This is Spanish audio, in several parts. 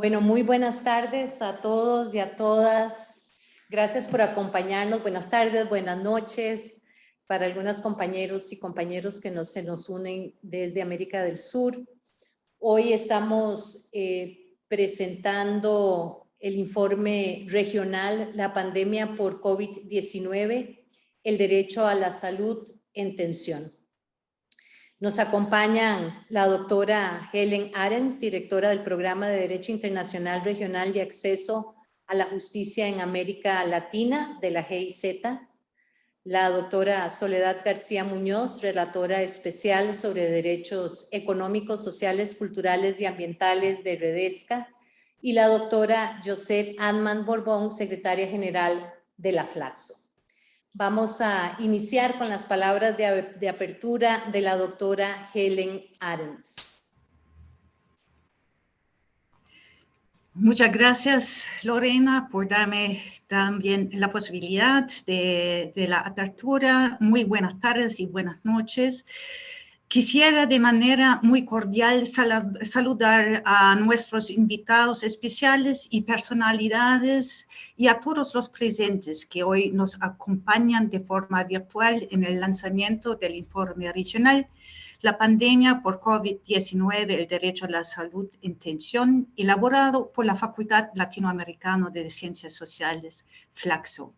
Bueno, muy buenas tardes a todos y a todas. Gracias por acompañarnos. Buenas tardes, buenas noches para algunos compañeros y compañeros que se nos unen desde América del Sur. Hoy estamos presentando el informe regional, la pandemia por COVID-19, el derecho a la salud en tensión. Nos acompañan la doctora Helen Arens, directora del Programa de Derecho Internacional Regional y Acceso a la Justicia en América Latina de la GIZ, la doctora Soledad García Muñoz, relatora especial sobre derechos económicos, sociales, culturales y ambientales de Redesca, y la doctora Josette Antman Borbón, secretaria general de la Flaxo. Vamos a iniciar con las palabras de apertura de la doctora Helen Arens. Muchas gracias, Lorena, por darme también la posibilidad de la apertura. Muy buenas tardes y buenas noches. Quisiera de manera muy cordial saludar a nuestros invitados especiales y personalidades y a todos los presentes que hoy nos acompañan de forma virtual en el lanzamiento del informe regional, la pandemia por COVID-19, el derecho a la salud en tensión, elaborado por la Facultad Latinoamericana de Ciencias Sociales, Flaxo.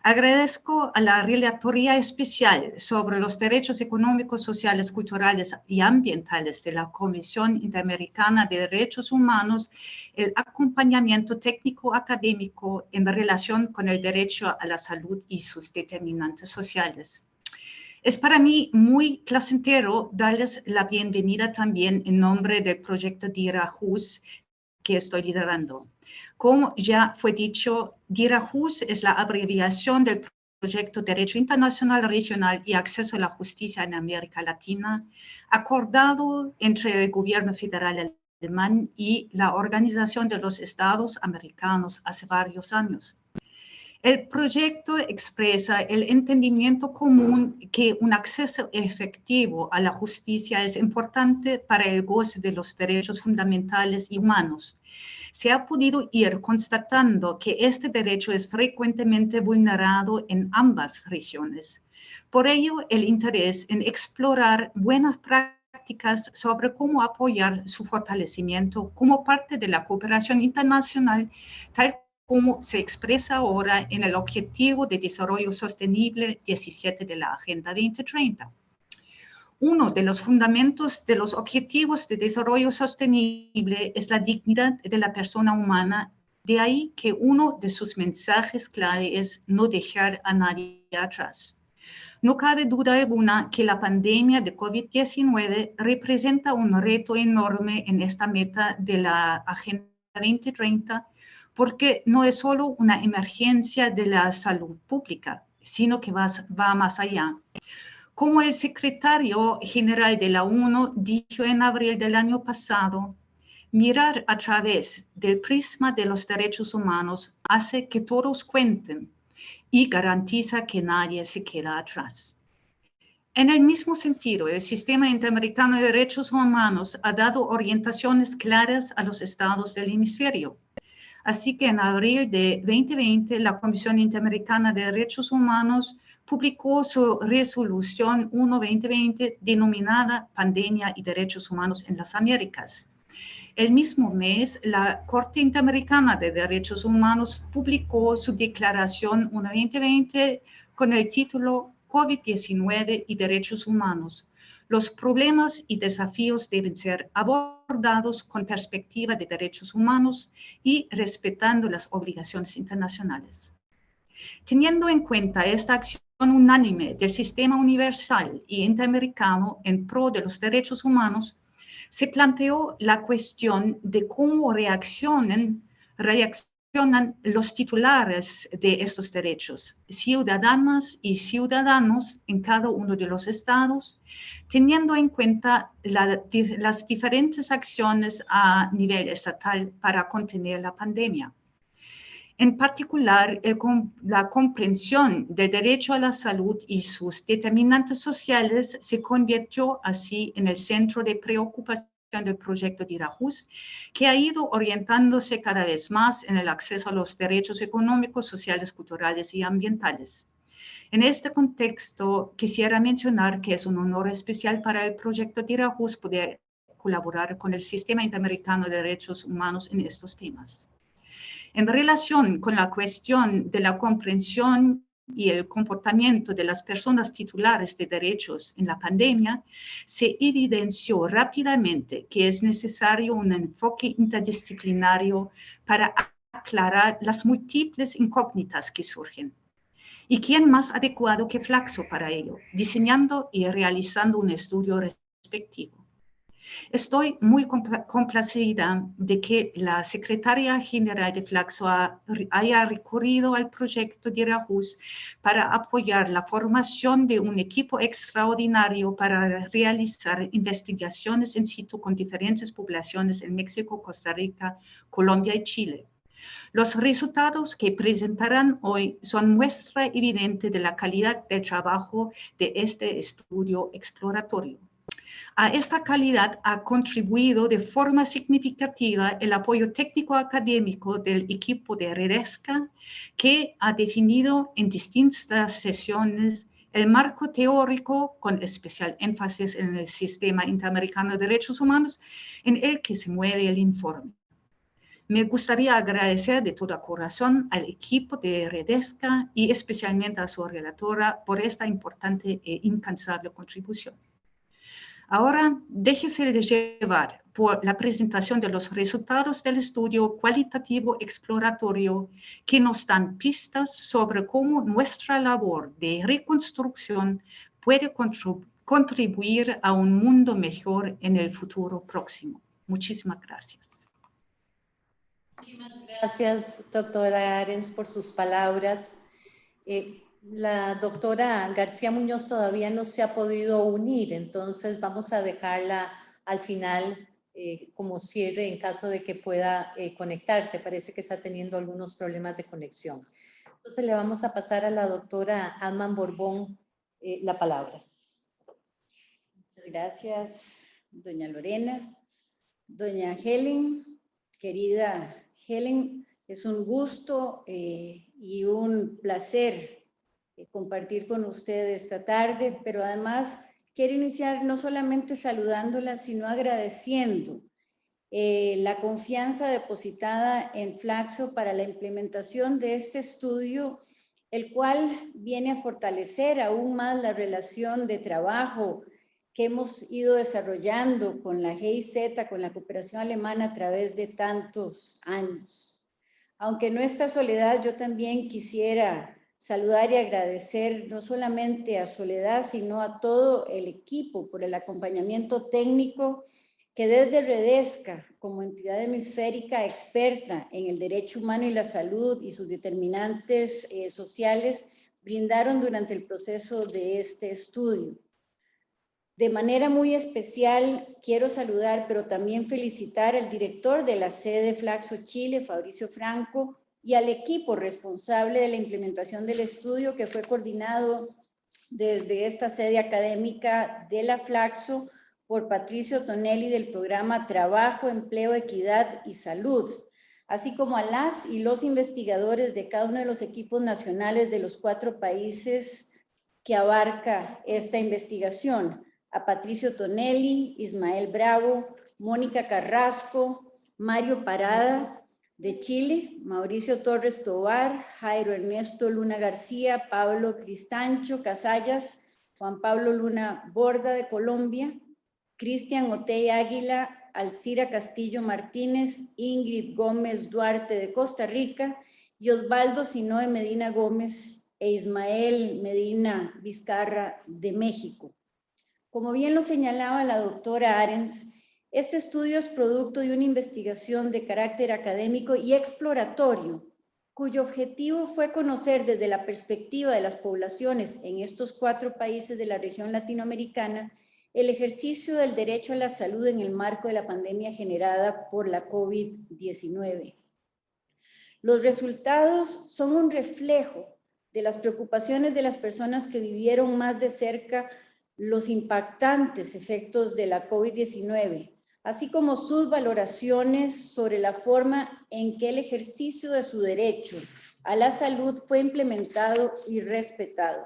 Agradezco a la Relatoría Especial sobre los Derechos Económicos, Sociales, Culturales y Ambientales de la Comisión Interamericana de Derechos Humanos el acompañamiento técnico académico en relación con el derecho a la salud y sus determinantes sociales. Es para mí muy placentero darles la bienvenida también en nombre del proyecto DIRA-JUS que estoy liderando. Como ya fue dicho, DIRA-JUS es la abreviación del proyecto Derecho Internacional Regional y Acceso a la Justicia en América Latina, acordado entre el gobierno federal alemán y la Organización de los Estados Americanos hace varios años. El proyecto expresa el entendimiento común que un acceso efectivo a la justicia es importante para el goce de los derechos fundamentales y humanos. Se ha podido ir constatando que este derecho es frecuentemente vulnerado en ambas regiones. Por ello, el interés en explorar buenas prácticas sobre cómo apoyar su fortalecimiento como parte de la cooperación internacional, tal como se expresa ahora en el Objetivo de Desarrollo Sostenible 17 de la Agenda 2030. Uno de los fundamentos de los Objetivos de Desarrollo Sostenible es la dignidad de la persona humana. De ahí que uno de sus mensajes clave es no dejar a nadie atrás. No cabe duda alguna que la pandemia de COVID-19 representa un reto enorme en esta meta de la Agenda 2030, porque no es solo una emergencia de la salud pública, sino que va más allá. Como el secretario general de la ONU dijo en abril del año pasado, mirar a través del prisma de los derechos humanos hace que todos cuenten y garantiza que nadie se queda atrás. En el mismo sentido, el Sistema Interamericano de Derechos Humanos ha dado orientaciones claras a los estados del hemisferio. Así que en abril de 2020, la Comisión Interamericana de Derechos Humanos publicó su resolución 1-2020 denominada Pandemia y Derechos Humanos en las Américas. El mismo mes, la Corte Interamericana de Derechos Humanos publicó su declaración 1-2020 con el título COVID-19 y Derechos Humanos. Los problemas y desafíos deben ser abordados con perspectiva de derechos humanos y respetando las obligaciones internacionales. Teniendo en cuenta esta acción unánime del sistema universal y interamericano en pro de los derechos humanos, se planteó la cuestión de cómo reaccionan los titulares de estos derechos, ciudadanas y ciudadanos en cada uno de los estados, teniendo en cuenta las diferentes acciones a nivel estatal para contener la pandemia. En particular, la comprensión del derecho a la salud y sus determinantes sociales se convirtió así en el centro de preocupación del proyecto de Irajús, que ha ido orientándose cada vez más en el acceso a los derechos económicos, sociales, culturales y ambientales. En este contexto, quisiera mencionar que es un honor especial para el proyecto de Irajús poder colaborar con el Sistema Interamericano de Derechos Humanos en estos temas. En relación con la cuestión de la comprensión y el comportamiento de las personas titulares de derechos en la pandemia, se evidenció rápidamente que es necesario un enfoque interdisciplinario para aclarar las múltiples incógnitas que surgen. ¿Y quién más adecuado que Flaxo para ello, diseñando y realizando un estudio respectivo? Estoy muy complacida de que la secretaria general de Flaxo haya recurrido al proyecto de Irajús para apoyar la formación de un equipo extraordinario para realizar investigaciones in situ con diferentes poblaciones en México, Costa Rica, Colombia y Chile. Los resultados que presentarán hoy son muestra evidente de la calidad del trabajo de este estudio exploratorio. A esta calidad ha contribuido de forma significativa el apoyo técnico-académico del equipo de Redesca, que ha definido en distintas sesiones el marco teórico con especial énfasis en el Sistema Interamericano de Derechos Humanos en el que se mueve el informe. Me gustaría agradecer de todo corazón al equipo de Redesca y especialmente a su relatora por esta importante e incansable contribución. Ahora, déjese llevar por la presentación de los resultados del estudio cualitativo exploratorio que nos dan pistas sobre cómo nuestra labor de reconstrucción puede contribuir a un mundo mejor en el futuro próximo. Muchísimas gracias. Muchísimas gracias, doctora Arens, por sus palabras. La doctora García Muñoz todavía no se ha podido unir, entonces vamos a dejarla al final como cierre en caso de que pueda conectarse. Parece que está teniendo algunos problemas de conexión. Entonces le vamos a pasar a la doctora Adman Borbón la palabra. Muchas gracias, doña Lorena. Doña Helen, querida Helen, es un gusto y un placer compartir con usted esta tarde, pero además quiero iniciar no solamente saludándola, sino agradeciendo la confianza depositada en Flaxo para la implementación de este estudio, el cual viene a fortalecer aún más la relación de trabajo que hemos ido desarrollando con la GIZ, con la cooperación alemana a través de tantos años. Aunque en nuestra soledad, yo también quisiera saludar y agradecer no solamente a Soledad, sino a todo el equipo por el acompañamiento técnico que desde Redesca, como entidad hemisférica experta en el derecho humano y la salud y sus determinantes sociales, brindaron durante el proceso de este estudio. De manera muy especial, quiero saludar, pero también felicitar al director de la sede Flaxo Chile, Fabricio Franco, y al equipo responsable de la implementación del estudio que fue coordinado desde esta sede académica de la Flaxo por Patricio Tonelli del programa Trabajo, Empleo, Equidad y Salud, así como a las y los investigadores de cada uno de los equipos nacionales de los 4 países que abarca esta investigación. A Patricio Tonelli, Ismael Bravo, Mónica Carrasco, Mario Parada de Chile, Mauricio Torres Tobar, Jairo Ernesto Luna García, Pablo Cristancho Casallas, Juan Pablo Luna Borda de Colombia, Cristian Otey Águila, Alcira Castillo Martínez, Ingrid Gómez Duarte de Costa Rica y Osvaldo Sinoe Medina Gómez e Ismael Medina Vizcarra de México. Como bien lo señalaba la doctora Arens, este estudio es producto de una investigación de carácter académico y exploratorio, cuyo objetivo fue conocer desde la perspectiva de las poblaciones en estos 4 países de la región latinoamericana el ejercicio del derecho a la salud en el marco de la pandemia generada por la COVID-19. Los resultados son un reflejo de las preocupaciones de las personas que vivieron más de cerca los impactantes efectos de la COVID-19, así como sus valoraciones sobre la forma en que el ejercicio de su derecho a la salud fue implementado y respetado.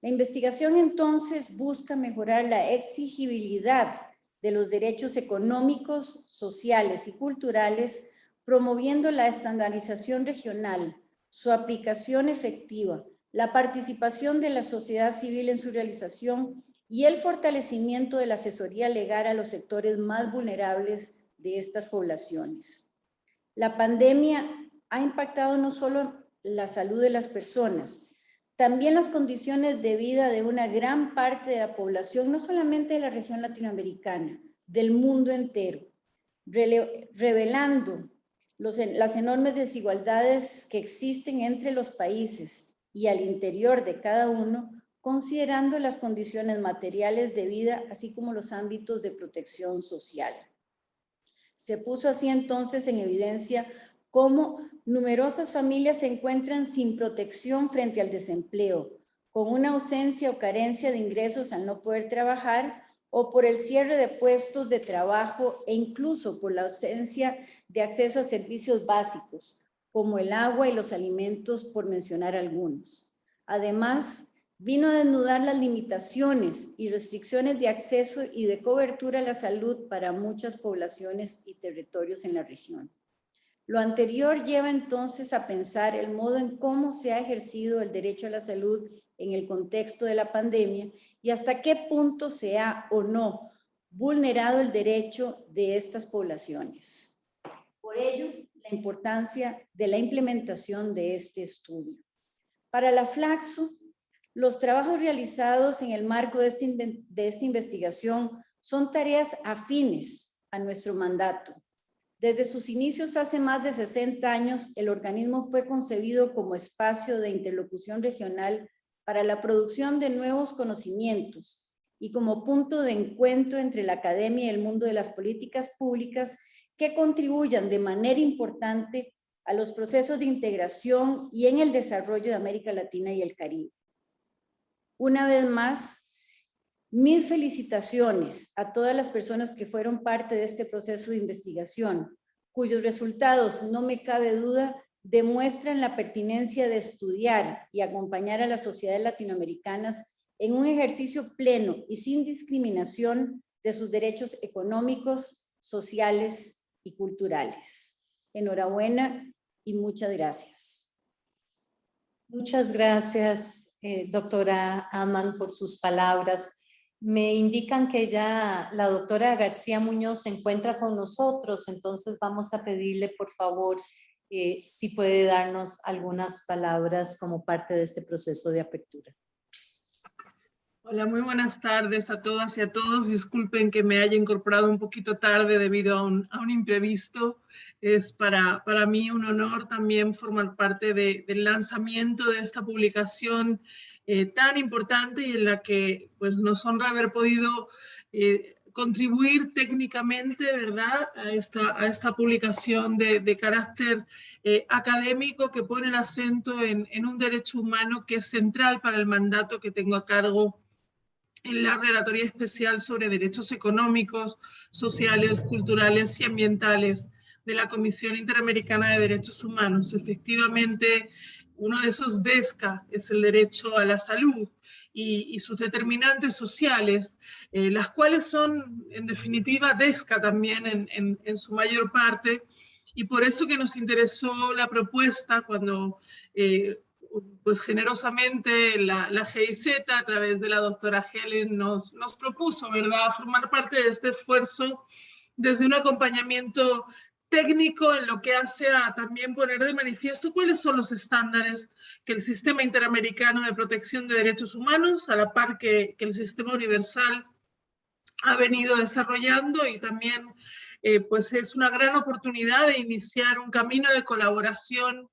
La investigación entonces busca mejorar la exigibilidad de los derechos económicos, sociales y culturales, promoviendo la estandarización regional, su aplicación efectiva, la participación de la sociedad civil en su realización y el fortalecimiento de la asesoría legal a los sectores más vulnerables de estas poblaciones. La pandemia ha impactado no solo la salud de las personas, también las condiciones de vida de una gran parte de la población, no solamente de la región latinoamericana, del mundo entero, revelando las enormes desigualdades que existen entre los países y al interior de cada uno, considerando las condiciones materiales de vida, así como los ámbitos de protección social. Se puso así entonces en evidencia cómo numerosas familias se encuentran sin protección frente al desempleo, con una ausencia o carencia de ingresos al no poder trabajar o por el cierre de puestos de trabajo e incluso por la ausencia de acceso a servicios básicos, como el agua y los alimentos, por mencionar algunos. Además, vino a desnudar las limitaciones y restricciones de acceso y de cobertura a la salud para muchas poblaciones y territorios en la región. Lo anterior lleva entonces a pensar el modo en cómo se ha ejercido el derecho a la salud en el contexto de la pandemia y hasta qué punto se ha o no vulnerado el derecho de estas poblaciones. Por ello, la importancia de la implementación de este estudio. Para la Flaxo, los trabajos realizados en el marco de esta investigación son tareas afines a nuestro mandato. Desde sus inicios hace más de 60 años, el organismo fue concebido como espacio de interlocución regional para la producción de nuevos conocimientos y como punto de encuentro entre la academia y el mundo de las políticas públicas que contribuyan de manera importante a los procesos de integración y en el desarrollo de América Latina y el Caribe. Una vez más, mis felicitaciones a todas las personas que fueron parte de este proceso de investigación, cuyos resultados, no me cabe duda, demuestran la pertinencia de estudiar y acompañar a las sociedades latinoamericanas en un ejercicio pleno y sin discriminación de sus derechos económicos, sociales y culturales. Enhorabuena y muchas gracias. Muchas gracias, doctora Aman, por sus palabras. Me indican que ya la doctora García Muñoz se encuentra con nosotros, entonces vamos a pedirle, por favor, si puede darnos algunas palabras como parte de este proceso de apertura. Hola, muy buenas tardes a todas y a todos. Disculpen que me haya incorporado un poquito tarde debido a un imprevisto. Es para mí un honor también formar parte del lanzamiento de esta publicación tan importante y en la que pues, nos honra haber podido contribuir técnicamente, ¿verdad?, a esta publicación de carácter académico que pone el acento en un derecho humano que es central para el mandato que tengo a cargo en la Relatoría Especial sobre Derechos Económicos, Sociales, Culturales y Ambientales de la Comisión Interamericana de Derechos Humanos. Efectivamente, uno de esos DESCA es el derecho a la salud y sus determinantes sociales, las cuales son, en definitiva, DESCA también en su mayor parte, y por eso que nos interesó la propuesta cuando pues generosamente la GIZ a través de la doctora Helen nos propuso, ¿verdad?, formar parte de este esfuerzo desde un acompañamiento técnico en lo que hace a también poner de manifiesto cuáles son los estándares que el Sistema Interamericano de Protección de Derechos Humanos, a la par que el Sistema Universal, ha venido desarrollando, y también pues es una gran oportunidad de iniciar un camino de colaboración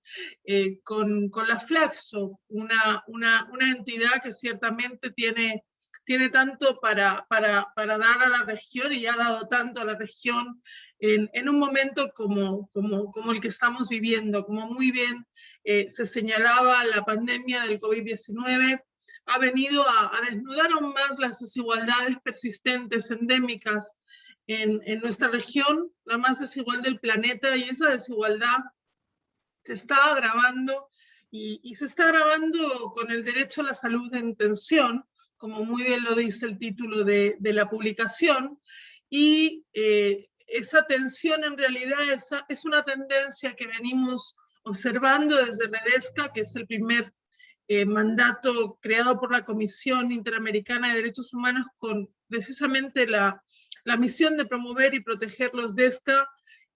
con la Flaxo, una entidad que ciertamente tiene tanto para dar a la región y ha dado tanto a la región en un momento como el que estamos viviendo. Como muy bien se señalaba, la pandemia del COVID-19 ha venido a desnudar aún más las desigualdades persistentes, endémicas, en nuestra región, la más desigual del planeta, y esa desigualdad se está agravando y se está agravando con el derecho a la salud en tensión, como muy bien lo dice el título de la publicación, y esa tensión en realidad es una tendencia que venimos observando desde Redesca, que es el primer mandato creado por la Comisión Interamericana de Derechos Humanos con precisamente la misión de promover y proteger los DESCA.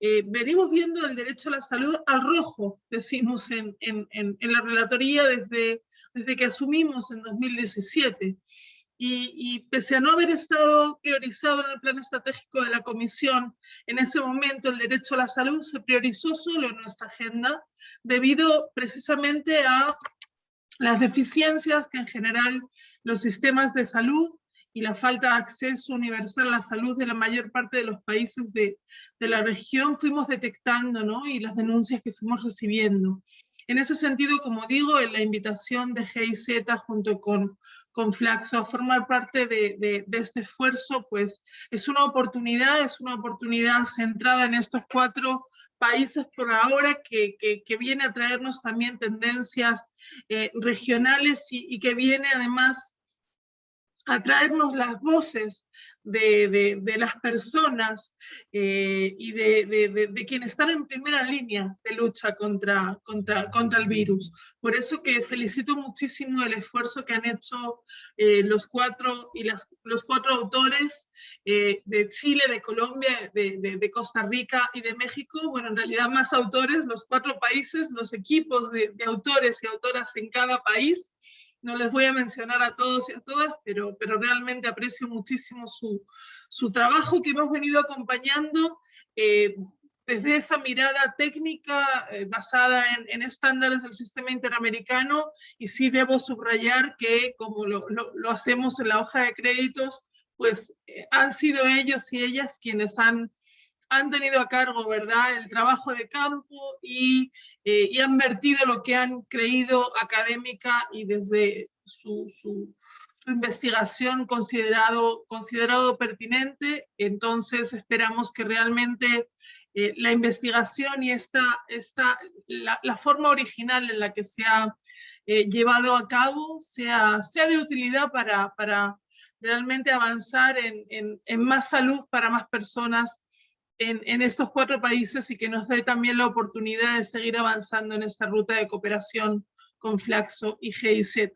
Venimos viendo el derecho a la salud al rojo, decimos en la relatoría desde que asumimos en 2017. Y pese a no haber estado priorizado en el plan estratégico de la Comisión, en ese momento el derecho a la salud se priorizó solo en nuestra agenda, debido precisamente a las deficiencias que en general los sistemas de salud y la falta de acceso universal a la salud de la mayor parte de los países de la región fuimos detectando, ¿no? Y las denuncias que fuimos recibiendo. En ese sentido, como digo, en la invitación de GIZ junto con Flaxo a formar parte de este esfuerzo, pues es una oportunidad centrada en estos 4 países por ahora que viene a traernos también tendencias regionales y que viene además a traernos las voces de las personas y de quienes están en primera línea de lucha contra el virus. Por eso que felicito muchísimo el esfuerzo que han hecho los 4 autores de Chile, de Colombia, de Costa Rica y de México. Bueno, en realidad más autores, los 4 países, los equipos de autores y autoras en cada país. No les voy a mencionar a todos y a todas, pero realmente aprecio muchísimo su trabajo que hemos venido acompañando desde esa mirada técnica basada en estándares del sistema interamericano, y sí debo subrayar que, como lo hacemos en la hoja de créditos, pues han sido ellos y ellas quienes han tenido a cargo, ¿verdad?, el trabajo de campo y han vertido lo que han creído académica y desde su investigación considerado pertinente. Entonces esperamos que realmente la investigación y la forma original en la que se ha llevado a cabo sea de utilidad para realmente avanzar en más salud para más personas en estos 4 países, y que nos dé también la oportunidad de seguir avanzando en esta ruta de cooperación con Flaxo y GIZ.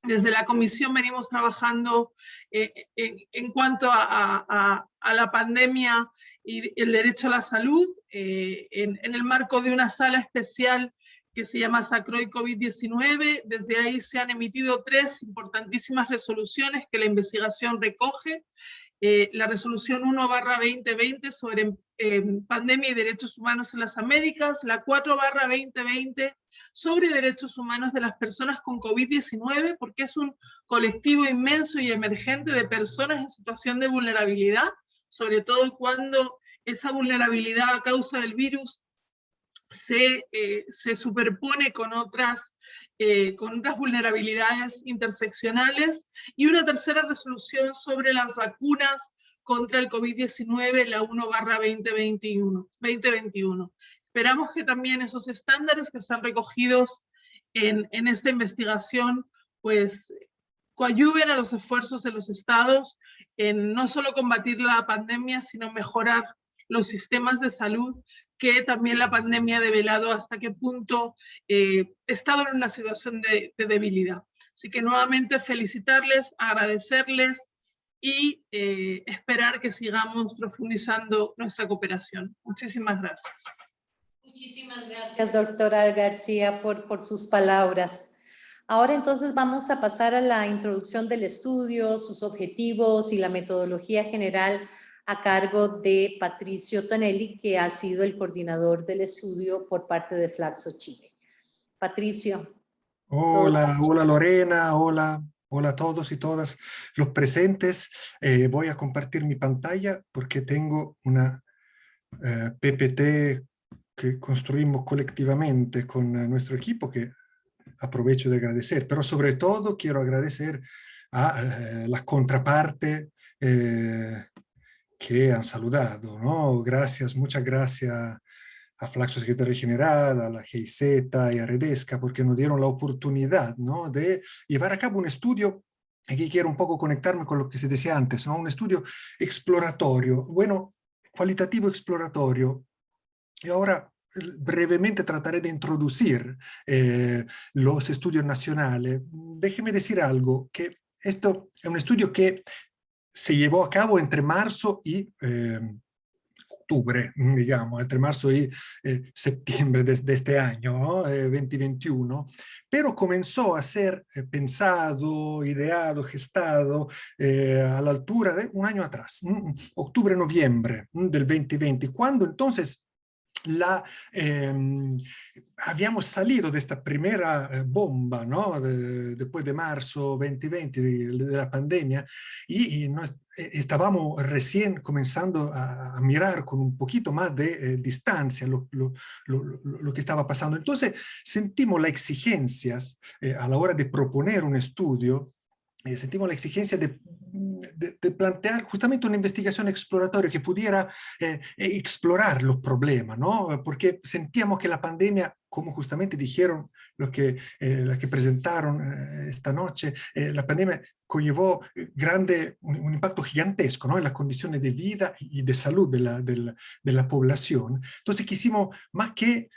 Desde la Comisión venimos trabajando en cuanto a la pandemia y el derecho a la salud, en el marco de una sala especial que se llama SACROI COVID-19. Desde ahí se han emitido 3 importantísimas resoluciones que la investigación recoge. La resolución 1/2020 sobre pandemia y derechos humanos en las Américas, la 4/2020 sobre derechos humanos de las personas con COVID-19, porque es un colectivo inmenso y emergente de personas en situación de vulnerabilidad, sobre todo cuando esa vulnerabilidad a causa del virus se superpone con otras vulnerabilidades interseccionales. Y una tercera resolución sobre las vacunas contra el COVID-19, la 1/2021. Esperamos que también esos estándares que están recogidos en esta investigación, pues coadyuven a los esfuerzos de los estados en no solo combatir la pandemia, sino mejorar los sistemas de salud, que también la pandemia ha develado hasta qué punto estaban en una situación de debilidad. Así que nuevamente felicitarles, agradecerles y esperar que sigamos profundizando nuestra cooperación. Muchísimas gracias. Muchísimas gracias, doctora García, por sus palabras. Ahora entonces vamos a pasar a la introducción del estudio, sus objetivos y la metodología general a cargo de Patricio Tonelli, que ha sido el coordinador del estudio por parte de Flaxo Chile. Patricio. Hola Lorena, hola a todos y todas los presentes. Voy a compartir mi pantalla porque tengo una PPT que construimos colectivamente con nuestro equipo, que aprovecho de agradecer, pero sobre todo quiero agradecer a la contraparte que han saludado, ¿no? Gracias, muchas gracias a Flaxo, secretario general, a la GIZ y a Redesca, porque nos dieron la oportunidad, ¿no?, de llevar a cabo un estudio. Aquí quiero un poco conectarme con lo que se decía antes, ¿no? Un estudio exploratorio, bueno, cualitativo exploratorio. Y ahora brevemente trataré de introducir los estudios nacionales. Déjeme decir algo, que esto es un estudio que se llevó a cabo entre marzo y octubre, digamos, entre marzo y septiembre de este año, ¿no? 2021, pero comenzó a ser pensado, ideado, gestado a la altura de un año atrás, octubre-noviembre del 2020, cuando entonces habíamos salido de esta primera bomba, ¿no? Después de marzo 2020, de la pandemia, y estábamos recién comenzando a mirar con un poquito más de distancia lo que estaba pasando. Entonces sentimos las exigencias a la hora de proponer un estudio. Sentimos la exigencia de plantear justamente una investigación exploratoria que pudiera explorar los problemas, ¿no? Porque sentíamos que la pandemia, como justamente dijeron los que presentaron esta noche, la pandemia conllevó un impacto gigantesco, ¿no?, en las condiciones de vida y de salud de la población. Entonces quisimos, más que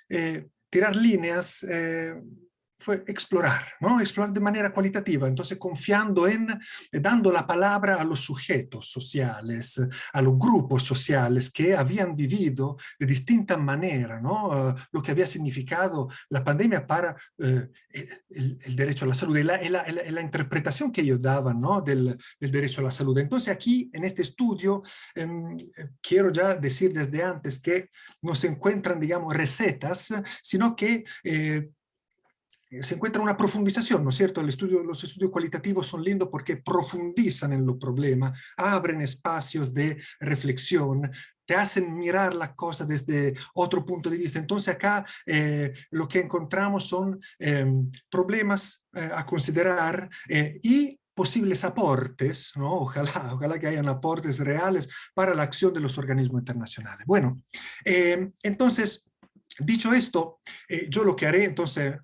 tirar líneas, fue explorar, ¿no? Explorar de manera cualitativa, entonces confiando dando la palabra a los sujetos sociales, a los grupos sociales que habían vivido de distinta manera, ¿no? Lo que había significado la pandemia para el derecho a la salud y la interpretación que ellos daban, ¿no?, del derecho a la salud. Entonces aquí, en este estudio, quiero ya decir desde antes que no se encuentran, digamos, recetas, sino que se encuentra una profundización, ¿no es cierto? Los estudios cualitativos son lindos porque profundizan en los problemas, abren espacios de reflexión, te hacen mirar las cosas desde otro punto de vista. Entonces acá lo que encontramos son problemas a considerar y posibles aportes, ¿no? Ojalá que hayan aportes reales para la acción de los organismos internacionales. Bueno, entonces, dicho esto, yo lo que haré entonces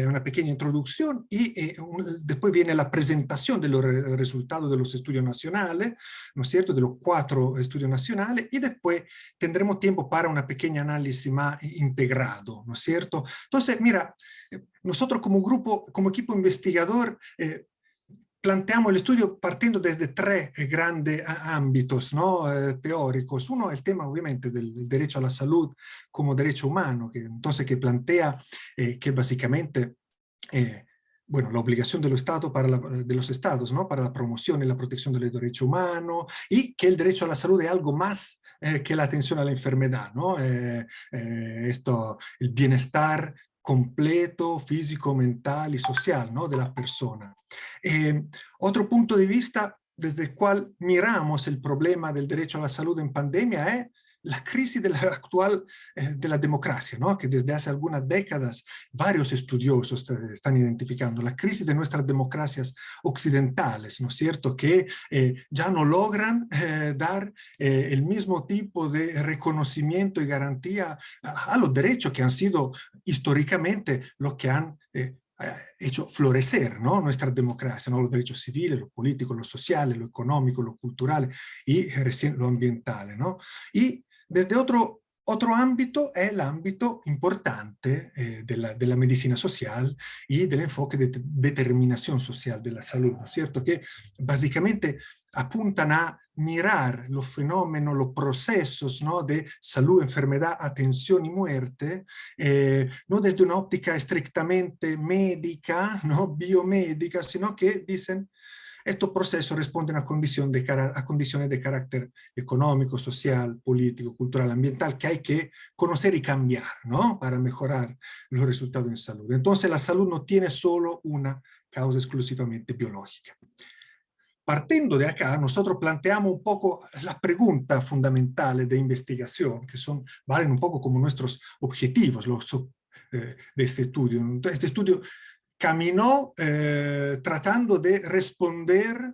una pequeña introducción y después viene la presentación de los resultados de los estudios nacionales, ¿no es cierto?, de los 4 estudios nacionales, y después tendremos tiempo para una pequeña análisis más integrado, ¿no es cierto? Entonces, mira, nosotros como grupo, como equipo investigador, planteamos el estudio partiendo desde 3 grandes ámbitos, ¿no?, teóricos. Uno, el tema obviamente del derecho a la salud como derecho humano, que plantea que básicamente, bueno, la obligación de los estados, ¿no?, para la promoción y la protección del derecho humano, y que el derecho a la salud es algo más que la atención a la enfermedad, ¿no? El bienestar completo, físico, mental y social, ¿no?, de la persona. Otro punto de vista desde el cual miramos el problema del derecho a la salud en pandemia es la crisis actual de la democracia, ¿no?, que desde hace algunas décadas varios estudiosos están identificando, la crisis de nuestras democracias occidentales, ¿no es cierto?, que ya no logran dar el mismo tipo de reconocimiento y garantía a los derechos que han sido históricamente los que han hecho florecer, ¿no?, nuestra democracia, ¿no?, los derechos civiles, los políticos, los sociales, lo económico, lo cultural y recién lo ambiental, ¿no? Y desde otro ámbito es el ámbito importante de la medicina social y del enfoque de determinación social de la salud, ¿no es cierto?, que básicamente apuntan a mirar los fenómenos, los procesos, ¿no?, de salud, enfermedad, atención y muerte, no desde una óptica estrictamente médica, ¿no?, biomédica, sino que dicen estos procesos responden a condiciones de carácter económico, social, político, cultural, ambiental, que hay que conocer y cambiar, ¿no?, para mejorar los resultados en salud. Entonces la salud no tiene solo una causa exclusivamente biológica. Partiendo de acá, nosotros planteamos un poco las preguntas fundamentales de investigación, que valen un poco como nuestros objetivos de este estudio. Este estudio caminó tratando de responder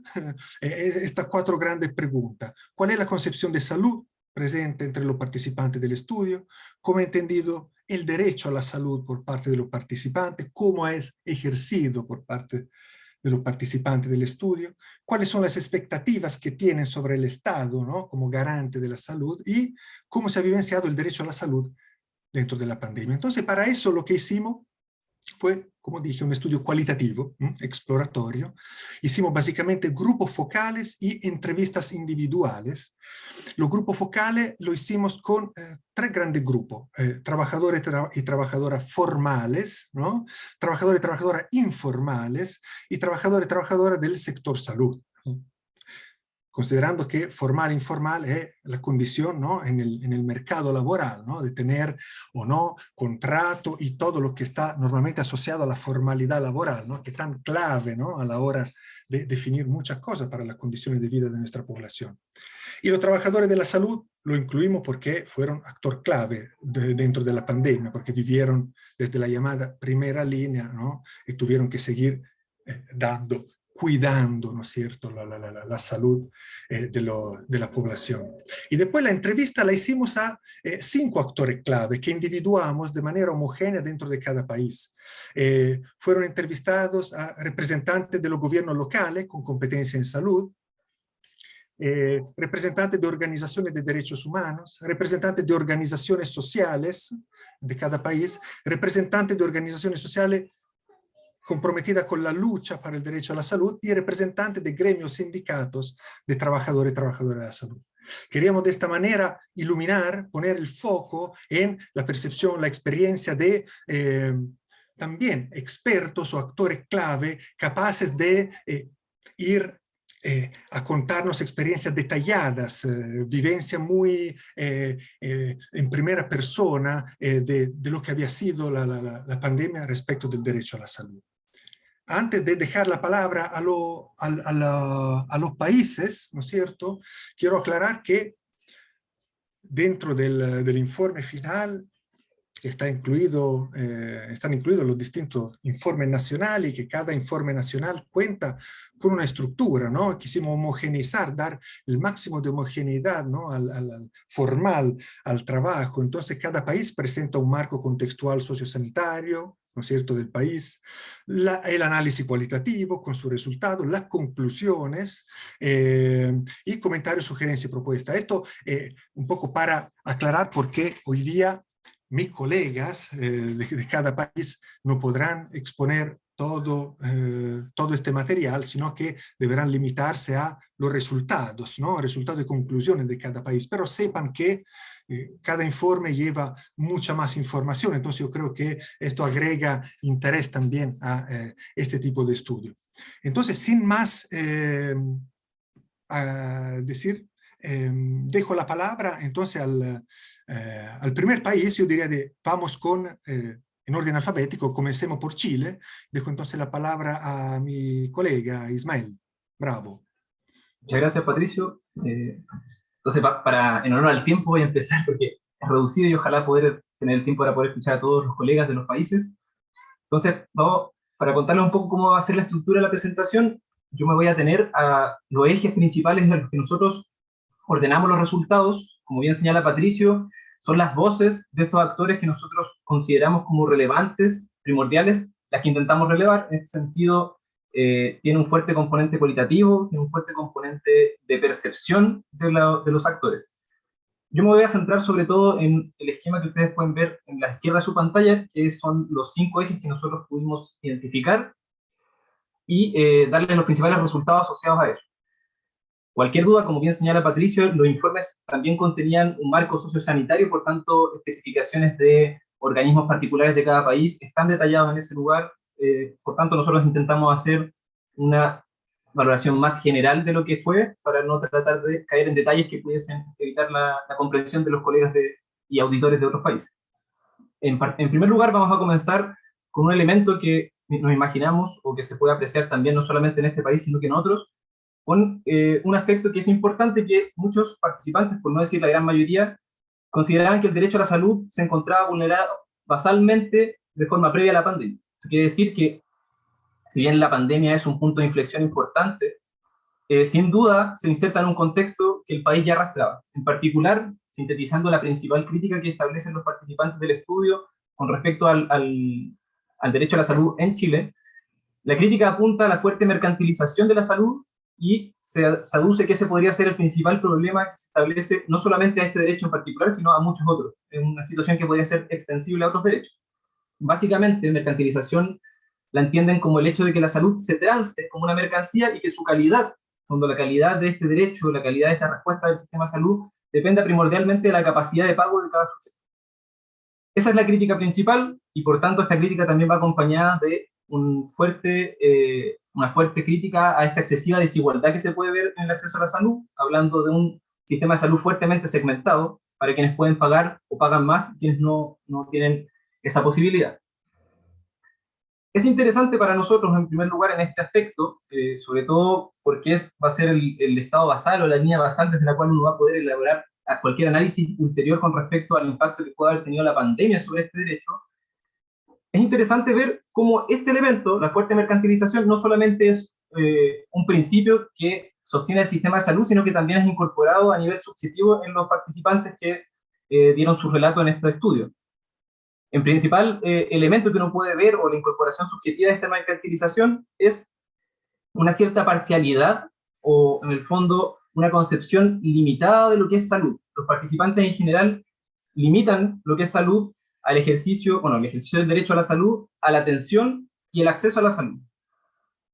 estas 4 grandes preguntas. ¿Cuál es la concepción de salud presente entre los participantes del estudio? ¿Cómo ha entendido el derecho a la salud por parte de los participantes? ¿Cómo es ejercido por parte de los participantes del estudio? ¿Cuáles son las expectativas que tienen sobre el Estado, ¿no?, como garante de la salud? Y cómo se ha vivenciado el derecho a la salud dentro de la pandemia. Entonces, para eso lo que hicimos fue, como dije, un estudio cualitativo, exploratorio. Hicimos básicamente grupos focales y entrevistas individuales. Los grupos focales lo hicimos con 3 grandes grupos: trabajadores y trabajadoras formales, ¿no?, trabajadores y trabajadoras informales, y trabajadores y trabajadoras del sector salud, ¿no?, considerando que formal e informal es la condición, ¿no?, en el mercado laboral, ¿no?, de tener o no contrato y todo lo que está normalmente asociado a la formalidad laboral, ¿no?, que es tan clave, ¿no?, a la hora de definir muchas cosas para las condiciones de vida de nuestra población. Y los trabajadores de la salud lo incluimos porque fueron actor clave dentro de la pandemia, porque vivieron desde la llamada primera línea, ¿no?, y tuvieron que seguir cuidando, ¿no es cierto?, la salud de la población. Y después la entrevista la hicimos a 5 actores clave que individuamos de manera homogénea dentro de cada país. Fueron entrevistados a representantes de los gobiernos locales con competencia en salud, representantes de organizaciones de derechos humanos, representantes de organizaciones sociales de cada país, representantes de organizaciones sociales comprometidas con la lucha para el derecho a la salud, y representantes de gremios, sindicatos de trabajadores y trabajadoras de la salud. Queríamos de esta manera iluminar, poner el foco en la percepción, la experiencia de también expertos o actores clave capaces de ir a contarnos experiencias detalladas, vivencias muy en primera persona de lo que había sido la pandemia respecto del derecho a la salud. Antes de dejar la palabra a los países, ¿no es cierto?, quiero aclarar que dentro del informe final están incluidos los distintos informes nacionales, y que cada informe nacional cuenta con una estructura, ¿no? Quisimos homogeneizar, dar el máximo de homogeneidad, ¿no?, al formal, al trabajo. Entonces cada país presenta un marco contextual sociosanitario, ¿no es cierto?, del país, el análisis cualitativo con sus resultados, las conclusiones y comentarios, sugerencias y propuestas. Esto un poco para aclarar por qué hoy día mis colegas de cada país no podrán exponer todo este material, sino que deberán limitarse a los resultados, ¿no?, resultados y conclusiones de cada país. Pero sepan que cada informe lleva mucha más información, entonces yo creo que esto agrega interés también a este tipo de estudio. Entonces, sin más a decir, dejo la palabra entonces al primer país. Yo diría vamos en orden alfabético, comencemos por Chile. Dejo entonces la palabra a mi colega Ismael. Bravo. Muchas gracias, Patricio. Entonces, en honor al tiempo, voy a empezar porque es reducido y ojalá poder tener el tiempo para poder escuchar a todos los colegas de los países. Entonces, para contarles un poco cómo va a ser la estructura de la presentación, yo me voy a tener a los ejes principales de los que nosotros ordenamos los resultados. Como bien señala Patricio, son las voces de estos actores que nosotros consideramos como relevantes, primordiales, las que intentamos relevar. En este sentido, tiene un fuerte componente cualitativo, tiene un fuerte componente de percepción de los actores. Yo me voy a centrar sobre todo en el esquema que ustedes pueden ver en la izquierda de su pantalla, que son los 5 ejes que nosotros pudimos identificar, y darles los principales resultados asociados a eso. Cualquier duda, como bien señala Patricio, los informes también contenían un marco sociosanitario, por tanto, especificaciones de organismos particulares de cada país están detallados en ese lugar. Por tanto, nosotros intentamos hacer una valoración más general de lo que fue, para no tratar de caer en detalles que pudiesen evitar la comprensión de los colegas y auditores de otros países. En primer lugar, vamos a comenzar con un elemento que nos imaginamos, o que se puede apreciar también no solamente en este país, sino que en otros, con un aspecto que es importante, que muchos participantes, por no decir la gran mayoría, consideraban que el derecho a la salud se encontraba vulnerado basalmente de forma previa a la pandemia. Quiere decir que si bien la pandemia es un punto de inflexión importante, sin duda se inserta en un contexto que el país ya arrastraba. En particular, sintetizando la principal crítica que establecen los participantes del estudio con respecto al derecho a la salud en Chile, la crítica apunta a la fuerte mercantilización de la salud y se aduce que ese podría ser el principal problema que se establece no solamente a este derecho en particular, sino a muchos otros, en una situación que podría ser extensible a otros derechos. Básicamente, mercantilización la entienden como el hecho de que la salud se trance como una mercancía y que su calidad, cuando la calidad de este derecho, la calidad de esta respuesta del sistema de salud, dependa primordialmente de la capacidad de pago de cada sujeto. Esa es la crítica principal y por tanto esta crítica también va acompañada de una fuerte crítica a esta excesiva desigualdad que se puede ver en el acceso a la salud, hablando de un sistema de salud fuertemente segmentado para quienes pueden pagar o pagan más y quienes no tienen esa posibilidad. Es interesante para nosotros, en primer lugar, en este aspecto, sobre todo porque va a ser el estado basal o la línea basal desde la cual uno va a poder elaborar a cualquier análisis ulterior con respecto al impacto que pueda haber tenido la pandemia sobre este derecho. Es interesante ver cómo este elemento, la fuerte mercantilización, no solamente es un principio que sostiene el sistema de salud, sino que también es incorporado a nivel subjetivo en los participantes que dieron su relato en este estudio. El principal elemento que uno puede ver, o la incorporación subjetiva de esta mercantilización, es una cierta parcialidad, o en el fondo una concepción limitada de lo que es salud. Los participantes en general limitan lo que es salud al ejercicio, el ejercicio del derecho a la salud, a la atención y el acceso a la salud.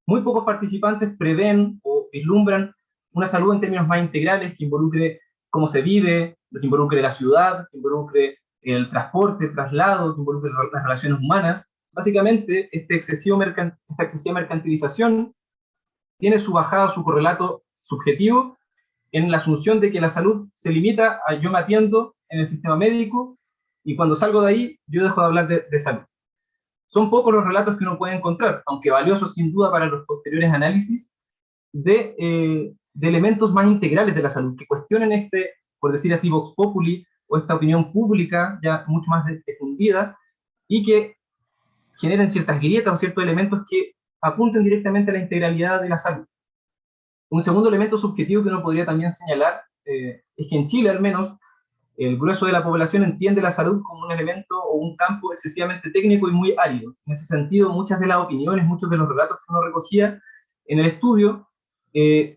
Muy pocos participantes prevén o vislumbran una salud en términos más integrales que involucre cómo se vive, que involucre la ciudad, que involucre el transporte, el traslado, que involucre las relaciones humanas. Básicamente, esta excesiva mercantilización tiene su bajada, su correlato subjetivo en la asunción de que la salud se limita a yo me atiendo en el sistema médico y cuando salgo de ahí yo dejo de hablar de salud. Son pocos los relatos que uno puede encontrar, aunque valiosos sin duda para los posteriores análisis, de elementos más integrales de la salud, que cuestionen por decir así, vox populi, o esta opinión pública ya mucho más difundida, y que generen ciertas grietas o ciertos elementos que apunten directamente a la integralidad de la salud. Un segundo elemento subjetivo que uno podría también señalar es que en Chile, al menos, el grueso de la población entiende la salud como un elemento o un campo excesivamente técnico y muy árido. En ese sentido, muchas de las opiniones, muchos de los relatos que uno recogía en el estudio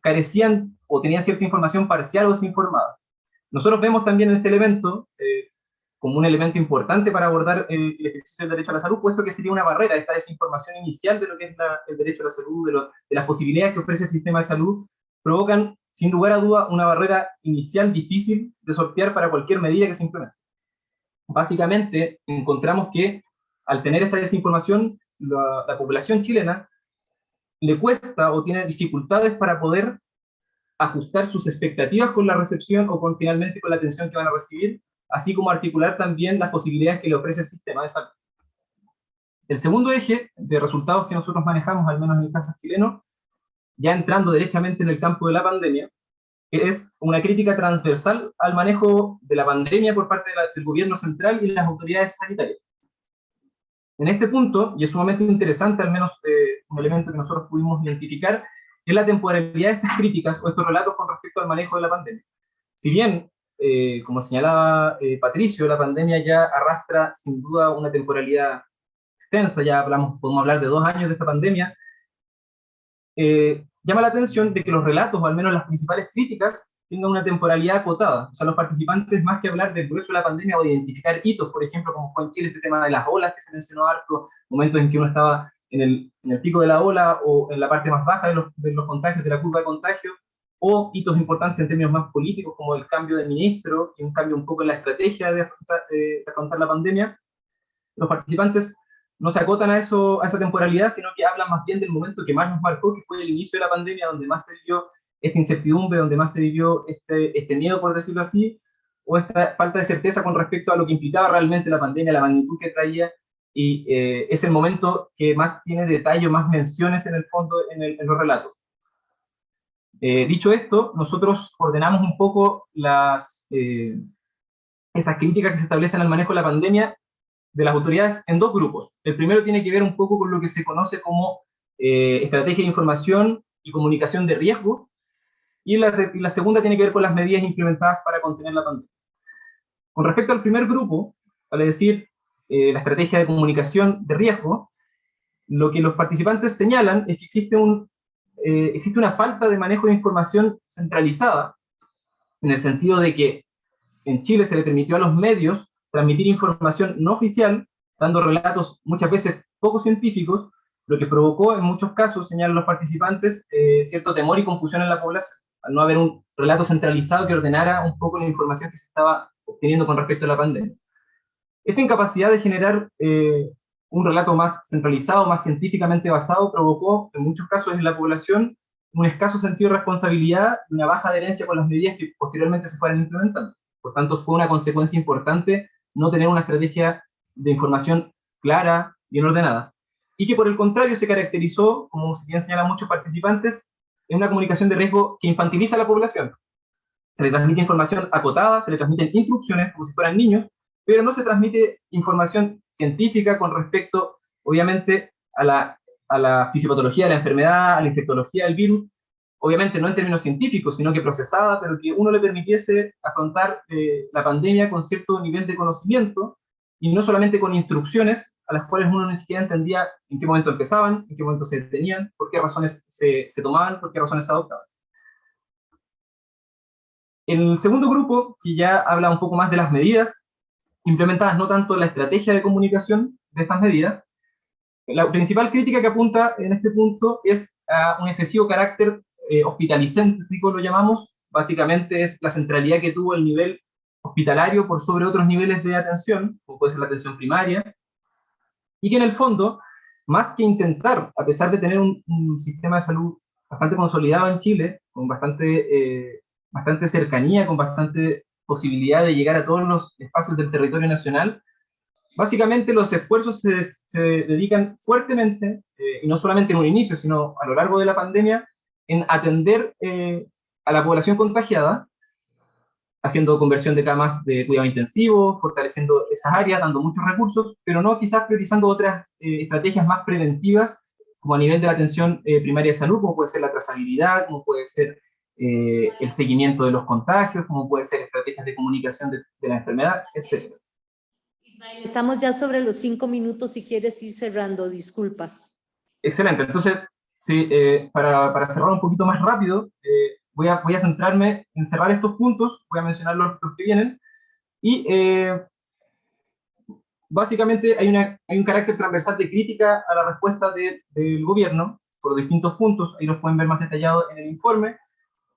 carecían o tenían cierta información parcial o desinformada. Nosotros vemos también en este elemento como un elemento importante para abordar el ejercicio del derecho a la salud, puesto que sería una barrera, esta desinformación inicial de lo que es el derecho a la salud, de las posibilidades que ofrece el sistema de salud, provocan, sin lugar a duda, una barrera inicial difícil de sortear para cualquier medida que se implemente. Básicamente, encontramos que al tener esta desinformación, la población chilena le cuesta o tiene dificultades para poder ajustar sus expectativas con la recepción o finalmente con la atención que van a recibir, así como articular también las posibilidades que le ofrece el sistema de salud. El segundo eje de resultados que nosotros manejamos, al menos en el caso chileno, ya entrando derechamente en el campo de la pandemia, es una crítica transversal al manejo de la pandemia por parte del gobierno central y las autoridades sanitarias. En este punto, y es sumamente interesante, al menos un elemento que nosotros pudimos identificar, es la temporalidad de estas críticas o estos relatos con respecto al manejo de la pandemia. Si bien, como señalaba Patricio, la pandemia ya arrastra sin duda una temporalidad extensa, ya podemos hablar de 2 años de esta pandemia, llama la atención de que los relatos, o al menos las principales críticas, tengan una temporalidad acotada. O sea, los participantes, más que hablar del grueso de la pandemia o de identificar hitos, por ejemplo, como fue en Chile este tema de las olas que se mencionó harto, momentos en que uno estaba en el pico de la ola o en la parte más baja de los contagios, de la curva de contagio, o hitos importantes en términos más políticos, como el cambio de ministro y un cambio un poco en la estrategia de afrontar la pandemia. Los participantes no se acotan a esa temporalidad, sino que hablan más bien del momento que más nos marcó, que fue el inicio de la pandemia, donde más se vivió esta incertidumbre, donde más se vivió este miedo, por decirlo así, o esta falta de certeza con respecto a lo que implicaba realmente la pandemia, la magnitud que traía, y es el momento que más tiene detalle, más menciones en el fondo en los relatos. Dicho esto, nosotros ordenamos un poco estas críticas que se establecen al manejo de la pandemia de las autoridades en 2 grupos. El primero tiene que ver un poco con lo que se conoce como estrategia de información y comunicación de riesgo, y la segunda tiene que ver con las medidas implementadas para contener la pandemia. Con respecto al primer grupo, vale decir, la estrategia de comunicación de riesgo, lo que los participantes señalan es que existe una falta de manejo de información centralizada, en el sentido de que en Chile se le permitió a los medios transmitir información no oficial, dando relatos muchas veces poco científicos, lo que provocó en muchos casos, señalan los participantes, cierto temor y confusión en la población, al no haber un relato centralizado que ordenara un poco la información que se estaba obteniendo con respecto a la pandemia. Esta incapacidad de generar un relato más centralizado, más científicamente basado, provocó en muchos casos en la población un escaso sentido de responsabilidad y una baja adherencia con las medidas que posteriormente se fueran implementando. Por tanto, fue una consecuencia importante no tener una estrategia de información clara, bien ordenada. Y que por el contrario se caracterizó, como bien señalan muchos participantes, en una comunicación de riesgo que infantiliza a la población. Se le transmite información acotada, se le transmiten instrucciones como si fueran niños, pero no se transmite información científica con respecto, obviamente, a la fisiopatología de la enfermedad, a la infectología del virus, obviamente no en términos científicos, sino que procesada, pero que uno le permitiese afrontar la pandemia con cierto nivel de conocimiento, y no solamente con instrucciones a las cuales uno ni siquiera entendía en qué momento empezaban, en qué momento se detenían, por qué razones se tomaban, por qué razones se adoptaban. El segundo grupo, que ya habla un poco más de las medidas implementadas, no tanto la estrategia de comunicación de estas medidas, la principal crítica que apunta en este punto es a un excesivo carácter hospitalicéntrico, lo llamamos. Básicamente es la centralidad que tuvo el nivel hospitalario por sobre otros niveles de atención, como puede ser la atención primaria, y que en el fondo, más que intentar, a pesar de tener un sistema de salud bastante consolidado en Chile, con bastante cercanía, con bastante posibilidad de llegar a todos los espacios del territorio nacional, básicamente los esfuerzos se dedican fuertemente, y no solamente en un inicio, sino a lo largo de la pandemia, en atender a la población contagiada, haciendo conversión de camas de cuidado intensivo, fortaleciendo esas áreas, dando muchos recursos, pero no quizás priorizando otras estrategias más preventivas, como a nivel de la atención primaria de salud, como puede ser la trazabilidad, como puede ser el seguimiento de los contagios, como puede ser estrategias de comunicación de la enfermedad, etc. Ismael, estamos ya sobre los 5 minutos, si quieres ir cerrando, disculpa. Excelente, entonces, sí, para cerrar un poquito más rápido, voy a centrarme en cerrar estos puntos, voy a mencionar los que vienen, y básicamente hay un carácter transversal de crítica a la respuesta del gobierno por distintos puntos, ahí los pueden ver más detallados en el informe.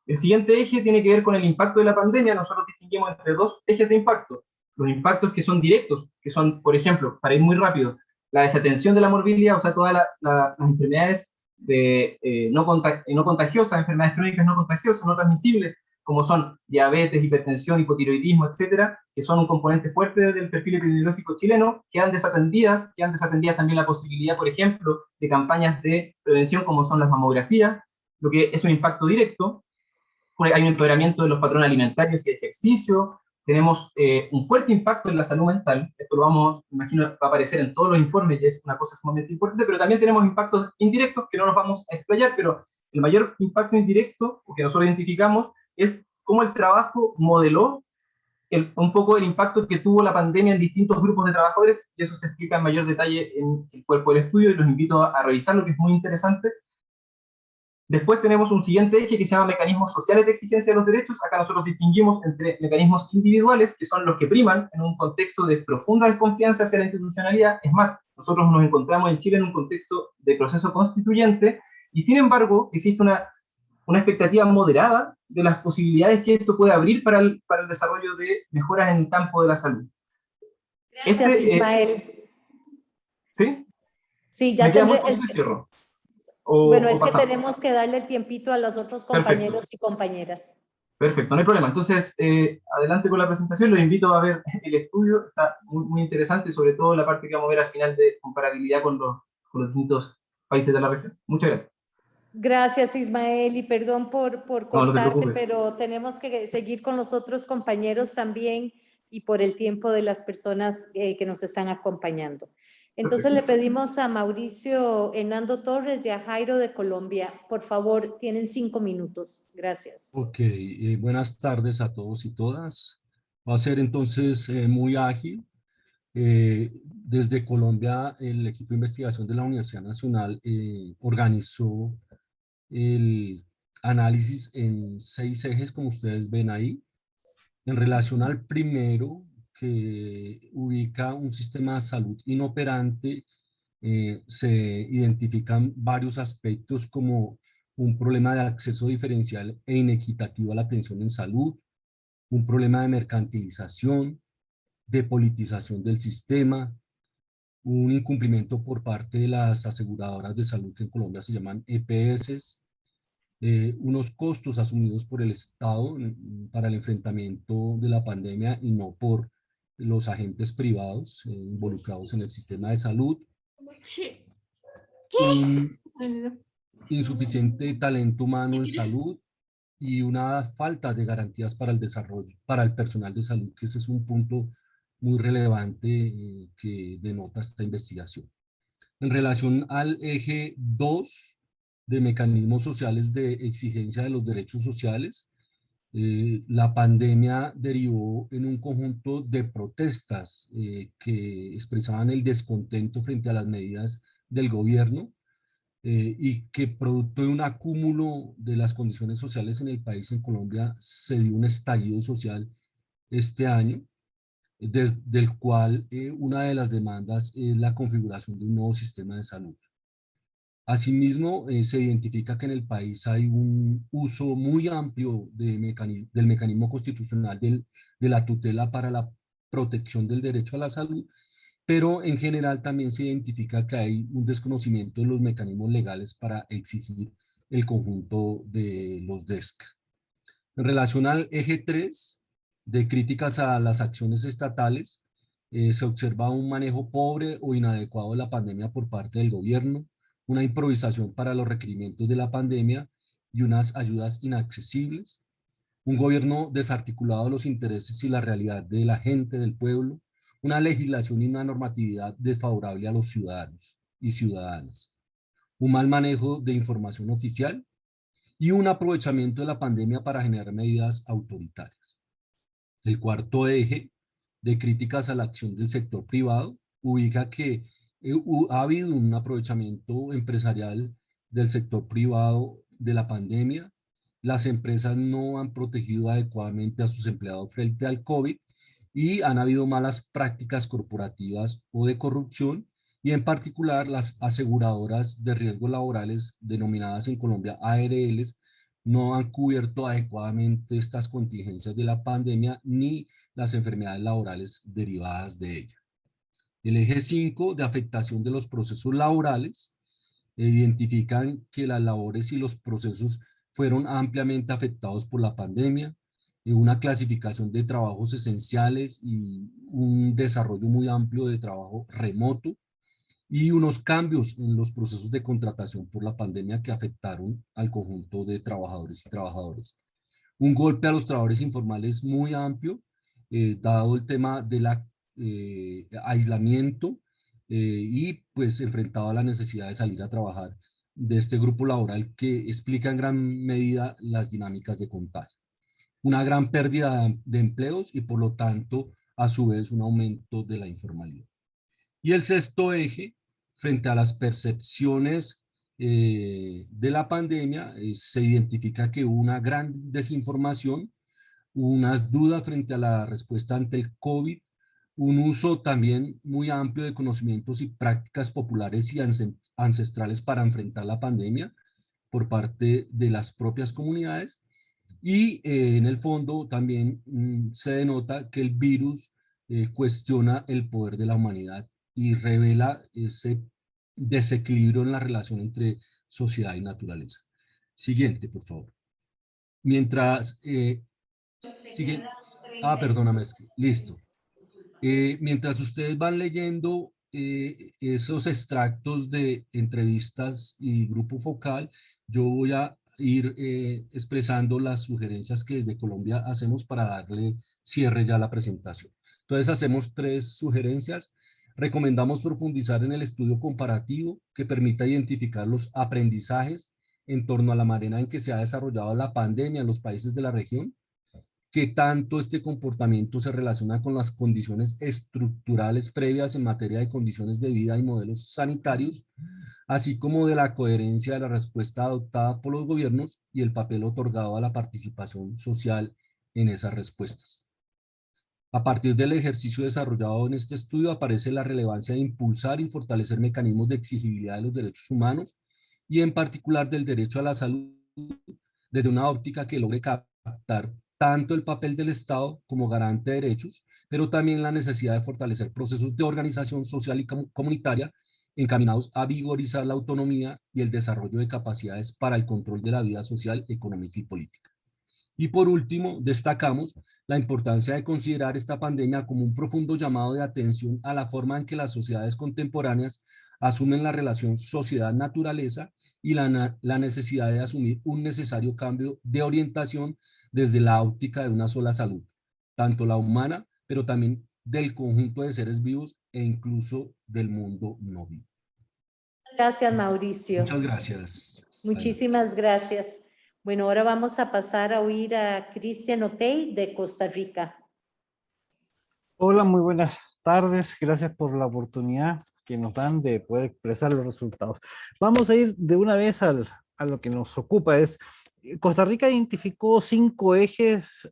El siguiente eje tiene que ver con el impacto de la pandemia. Nosotros distinguimos entre dos ejes de impacto. Los impactos que son directos, que son, por ejemplo, para ir muy rápido, la desatención de la morbilidad, o sea, todas las enfermedades no contagiosas, enfermedades crónicas no contagiosas, no transmisibles, como son diabetes, hipertensión, hipotiroidismo, etcétera, que son un componente fuerte del perfil epidemiológico chileno, quedan desatendidas también la posibilidad, por ejemplo, de campañas de prevención como son las mamografías, lo que es un impacto directo. Hay un empeoramiento de los patrones alimentarios y de ejercicio, tenemos un fuerte impacto en la salud mental, esto lo vamos, imagino, va a aparecer en todos los informes y es una cosa sumamente importante, pero también tenemos impactos indirectos que no nos vamos a explayar, pero el mayor impacto indirecto, que nosotros identificamos, es cómo el trabajo modeló un poco el impacto que tuvo la pandemia en distintos grupos de trabajadores, y eso se explica en mayor detalle en el cuerpo del estudio, y los invito a revisarlo, que es muy interesante. Después tenemos un siguiente eje que se llama mecanismos sociales de exigencia de los derechos. Acá nosotros distinguimos entre mecanismos individuales, que son los que priman en un contexto de profunda desconfianza hacia la institucionalidad. Es más, nosotros nos encontramos en Chile en un contexto de proceso constituyente, y sin embargo existe una expectativa moderada de las posibilidades que esto puede abrir para el desarrollo de mejoras en el campo de la salud. Gracias, Ismael. ¿Sí? Sí, ya me queda muy tendré... poquito y cierro. Bueno, es que pasamos. tenemos que darle el tiempito a los otros compañeros. Perfecto. Y compañeras. Perfecto, no hay problema. Entonces, adelante con la presentación. Los invito a ver el estudio. Está muy, muy interesante, sobre todo la parte que vamos a ver al final de comparabilidad con los distintos países de la región. Muchas gracias. Gracias, Ismael, y perdón por cortarte, no pero tenemos que seguir con los otros compañeros también y por el tiempo de las personas que nos están acompañando. Entonces le pedimos a Mauricio Hernando Torres y a Jairo de Colombia, por favor, tienen 5 minutos. Gracias. Ok, buenas tardes a todos y todas. Va a ser entonces muy ágil. Desde Colombia, el equipo de investigación de la Universidad Nacional organizó el análisis en 6 ejes, como ustedes ven ahí. En relación al primero, que ubica un sistema de salud inoperante, se identifican varios aspectos como un problema de acceso diferencial e inequitativo a la atención en salud, un problema de mercantilización, de politización del sistema, un incumplimiento por parte de las aseguradoras de salud que en Colombia se llaman EPS, unos costos asumidos por el Estado para el enfrentamiento de la pandemia y no por los agentes privados involucrados en el sistema de salud, un insuficiente talento humano en salud y una falta de garantías para el desarrollo, para el personal de salud, que ese es un punto muy relevante que denota esta investigación. En relación al eje 2 de mecanismos sociales de exigencia de los derechos sociales, la pandemia derivó en un conjunto de protestas que expresaban el descontento frente a las medidas del gobierno y que producto de un acúmulo de las condiciones sociales en el país, en Colombia, se dio un estallido social este año, desde el cual una de las demandas es la configuración de un nuevo sistema de salud. Asimismo, se identifica que en el país hay un uso muy amplio del mecanismo constitucional de la tutela para la protección del derecho a la salud, pero en general también se identifica que hay un desconocimiento de los mecanismos legales para exigir el conjunto de los DESC. En relación al eje 3 de críticas a las acciones estatales, se observa un manejo pobre o inadecuado de la pandemia por parte del gobierno, una improvisación para los requerimientos de la pandemia y unas ayudas inaccesibles, un gobierno desarticulado de los intereses y la realidad de la gente, del pueblo, una legislación y una normatividad desfavorable a los ciudadanos y ciudadanas, un mal manejo de información oficial y un aprovechamiento de la pandemia para generar medidas autoritarias. El cuarto eje de críticas a la acción del sector privado ubica que ha habido un aprovechamiento empresarial del sector privado de la pandemia. Las empresas no han protegido adecuadamente a sus empleados frente al COVID y han habido malas prácticas corporativas o de corrupción, y en particular las aseguradoras de riesgos laborales, denominadas en Colombia ARLs, no han cubierto adecuadamente estas contingencias de la pandemia ni las enfermedades laborales derivadas de ella. El eje 5 de afectación de los procesos laborales identifican que las labores y los procesos fueron ampliamente afectados por la pandemia, una clasificación de trabajos esenciales y un desarrollo muy amplio de trabajo remoto y unos cambios en los procesos de contratación por la pandemia que afectaron al conjunto de trabajadores y trabajadoras. Un golpe a los trabajadores informales muy amplio, dado el tema de la aislamiento y pues enfrentado a la necesidad de salir a trabajar de este grupo laboral que explica en gran medida las dinámicas de contagio. Una gran pérdida de empleos y por lo tanto a su vez un aumento de la informalidad. Y el sexto eje, frente a las percepciones de la pandemia, se identifica que hubo una gran desinformación, unas dudas frente a la respuesta ante el COVID, un uso también muy amplio de conocimientos y prácticas populares y ancestrales para enfrentar la pandemia por parte de las propias comunidades, y en el fondo también se denota que el virus cuestiona el poder de la humanidad y revela ese desequilibrio en la relación entre sociedad y naturaleza. Siguiente, por favor. Mientras sigue, perdóname, listo. Mientras ustedes van leyendo esos extractos de entrevistas y grupo focal, yo voy a ir expresando las sugerencias que desde Colombia hacemos para darle cierre ya a la presentación. Entonces hacemos 3 sugerencias. Recomendamos profundizar en el estudio comparativo que permita identificar los aprendizajes en torno a la manera en que se ha desarrollado la pandemia en los países de la región, qué tanto este comportamiento se relaciona con las condiciones estructurales previas en materia de condiciones de vida y modelos sanitarios, así como de la coherencia de la respuesta adoptada por los gobiernos y el papel otorgado a la participación social en esas respuestas. A partir del ejercicio desarrollado en este estudio aparece la relevancia de impulsar y fortalecer mecanismos de exigibilidad de los derechos humanos y en particular del derecho a la salud desde una óptica que logre captar tanto el papel del Estado como garante de derechos, pero también la necesidad de fortalecer procesos de organización social y comunitaria encaminados a vigorizar la autonomía y el desarrollo de capacidades para el control de la vida social, económica y política. Y por último, destacamos la importancia de considerar esta pandemia como un profundo llamado de atención a la forma en que las sociedades contemporáneas asumen la relación sociedad-naturaleza y la necesidad de asumir un necesario cambio de orientación desde la óptica de una sola salud, tanto la humana, pero también del conjunto de seres vivos e incluso del mundo no vivo. Gracias, Mauricio. Muchas gracias. Muchísimas gracias. Bueno, ahora vamos a pasar a oír a Cristian Otey de Costa Rica. Hola, muy buenas tardes. Gracias por la oportunidad que nos dan de poder expresar los resultados. Vamos a ir de una vez a lo que nos ocupa. Costa Rica identificó 5 ejes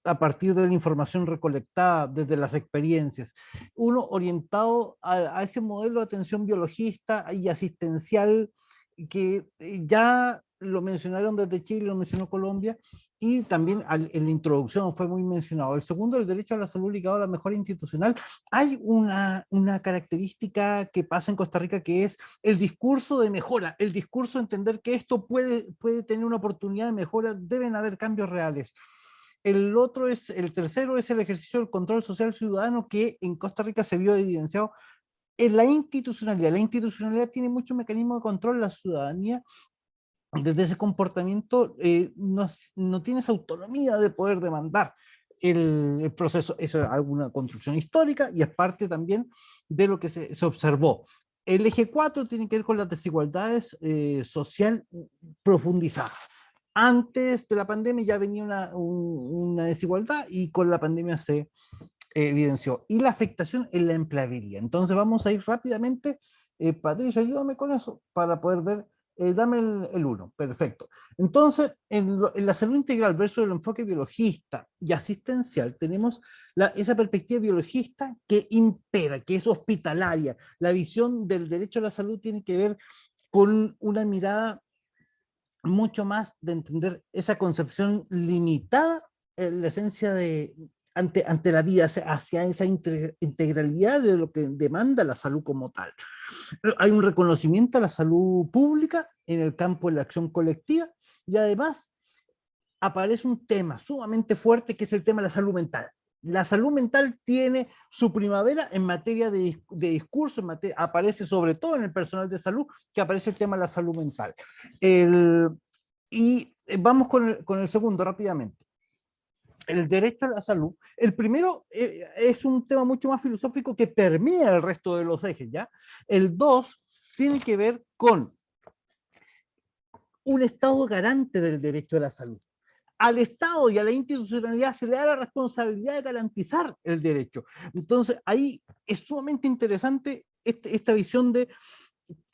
a partir de la información recolectada desde las experiencias. Uno orientado a ese modelo de atención biologista y asistencial que ya lo mencionaron desde Chile, lo mencionó Colombia, y también en la introducción fue muy mencionado. El segundo, el derecho a la salud ligado a la mejora institucional. Hay una característica que pasa en Costa Rica que es el discurso de mejora, el discurso de entender que esto puede tener una oportunidad de mejora, deben haber cambios reales. El tercero es el ejercicio del control social ciudadano que en Costa Rica se vio evidenciado en la institucionalidad. La institucionalidad tiene muchos mecanismos de control, la ciudadanía desde ese comportamiento no tienes autonomía de poder demandar el proceso. Eso es alguna construcción histórica y es parte también de lo que se observó. El eje 4 tiene que ver con las desigualdades social profundizadas. Antes de la pandemia ya venía una desigualdad y con la pandemia se evidenció. Y la afectación en la empleabilidad. Entonces vamos a ir rápidamente. Patricia, ayúdame con eso para poder ver. Dame el 1, perfecto. Entonces, en la salud integral versus el enfoque biologista y asistencial, tenemos esa perspectiva biologista que impera, que es hospitalaria. La visión del derecho a la salud tiene que ver con una mirada mucho más de entender esa concepción limitada, la esencia ante la vida, hacia esa integralidad de lo que demanda la salud como tal. Hay un reconocimiento a la salud pública en el campo de la acción colectiva y además aparece un tema sumamente fuerte que es el tema de la salud mental. La salud mental tiene su primavera en materia de discurso, aparece sobre todo en el personal de salud, que aparece el tema de la salud mental. Y vamos con el segundo rápidamente. El derecho a la salud. El primero es un tema mucho más filosófico que permea el resto de los ejes, ¿ya? El 2 tiene que ver con un Estado garante del derecho a la salud. Al Estado y a la institucionalidad se le da la responsabilidad de garantizar el derecho. Entonces, ahí es sumamente interesante esta visión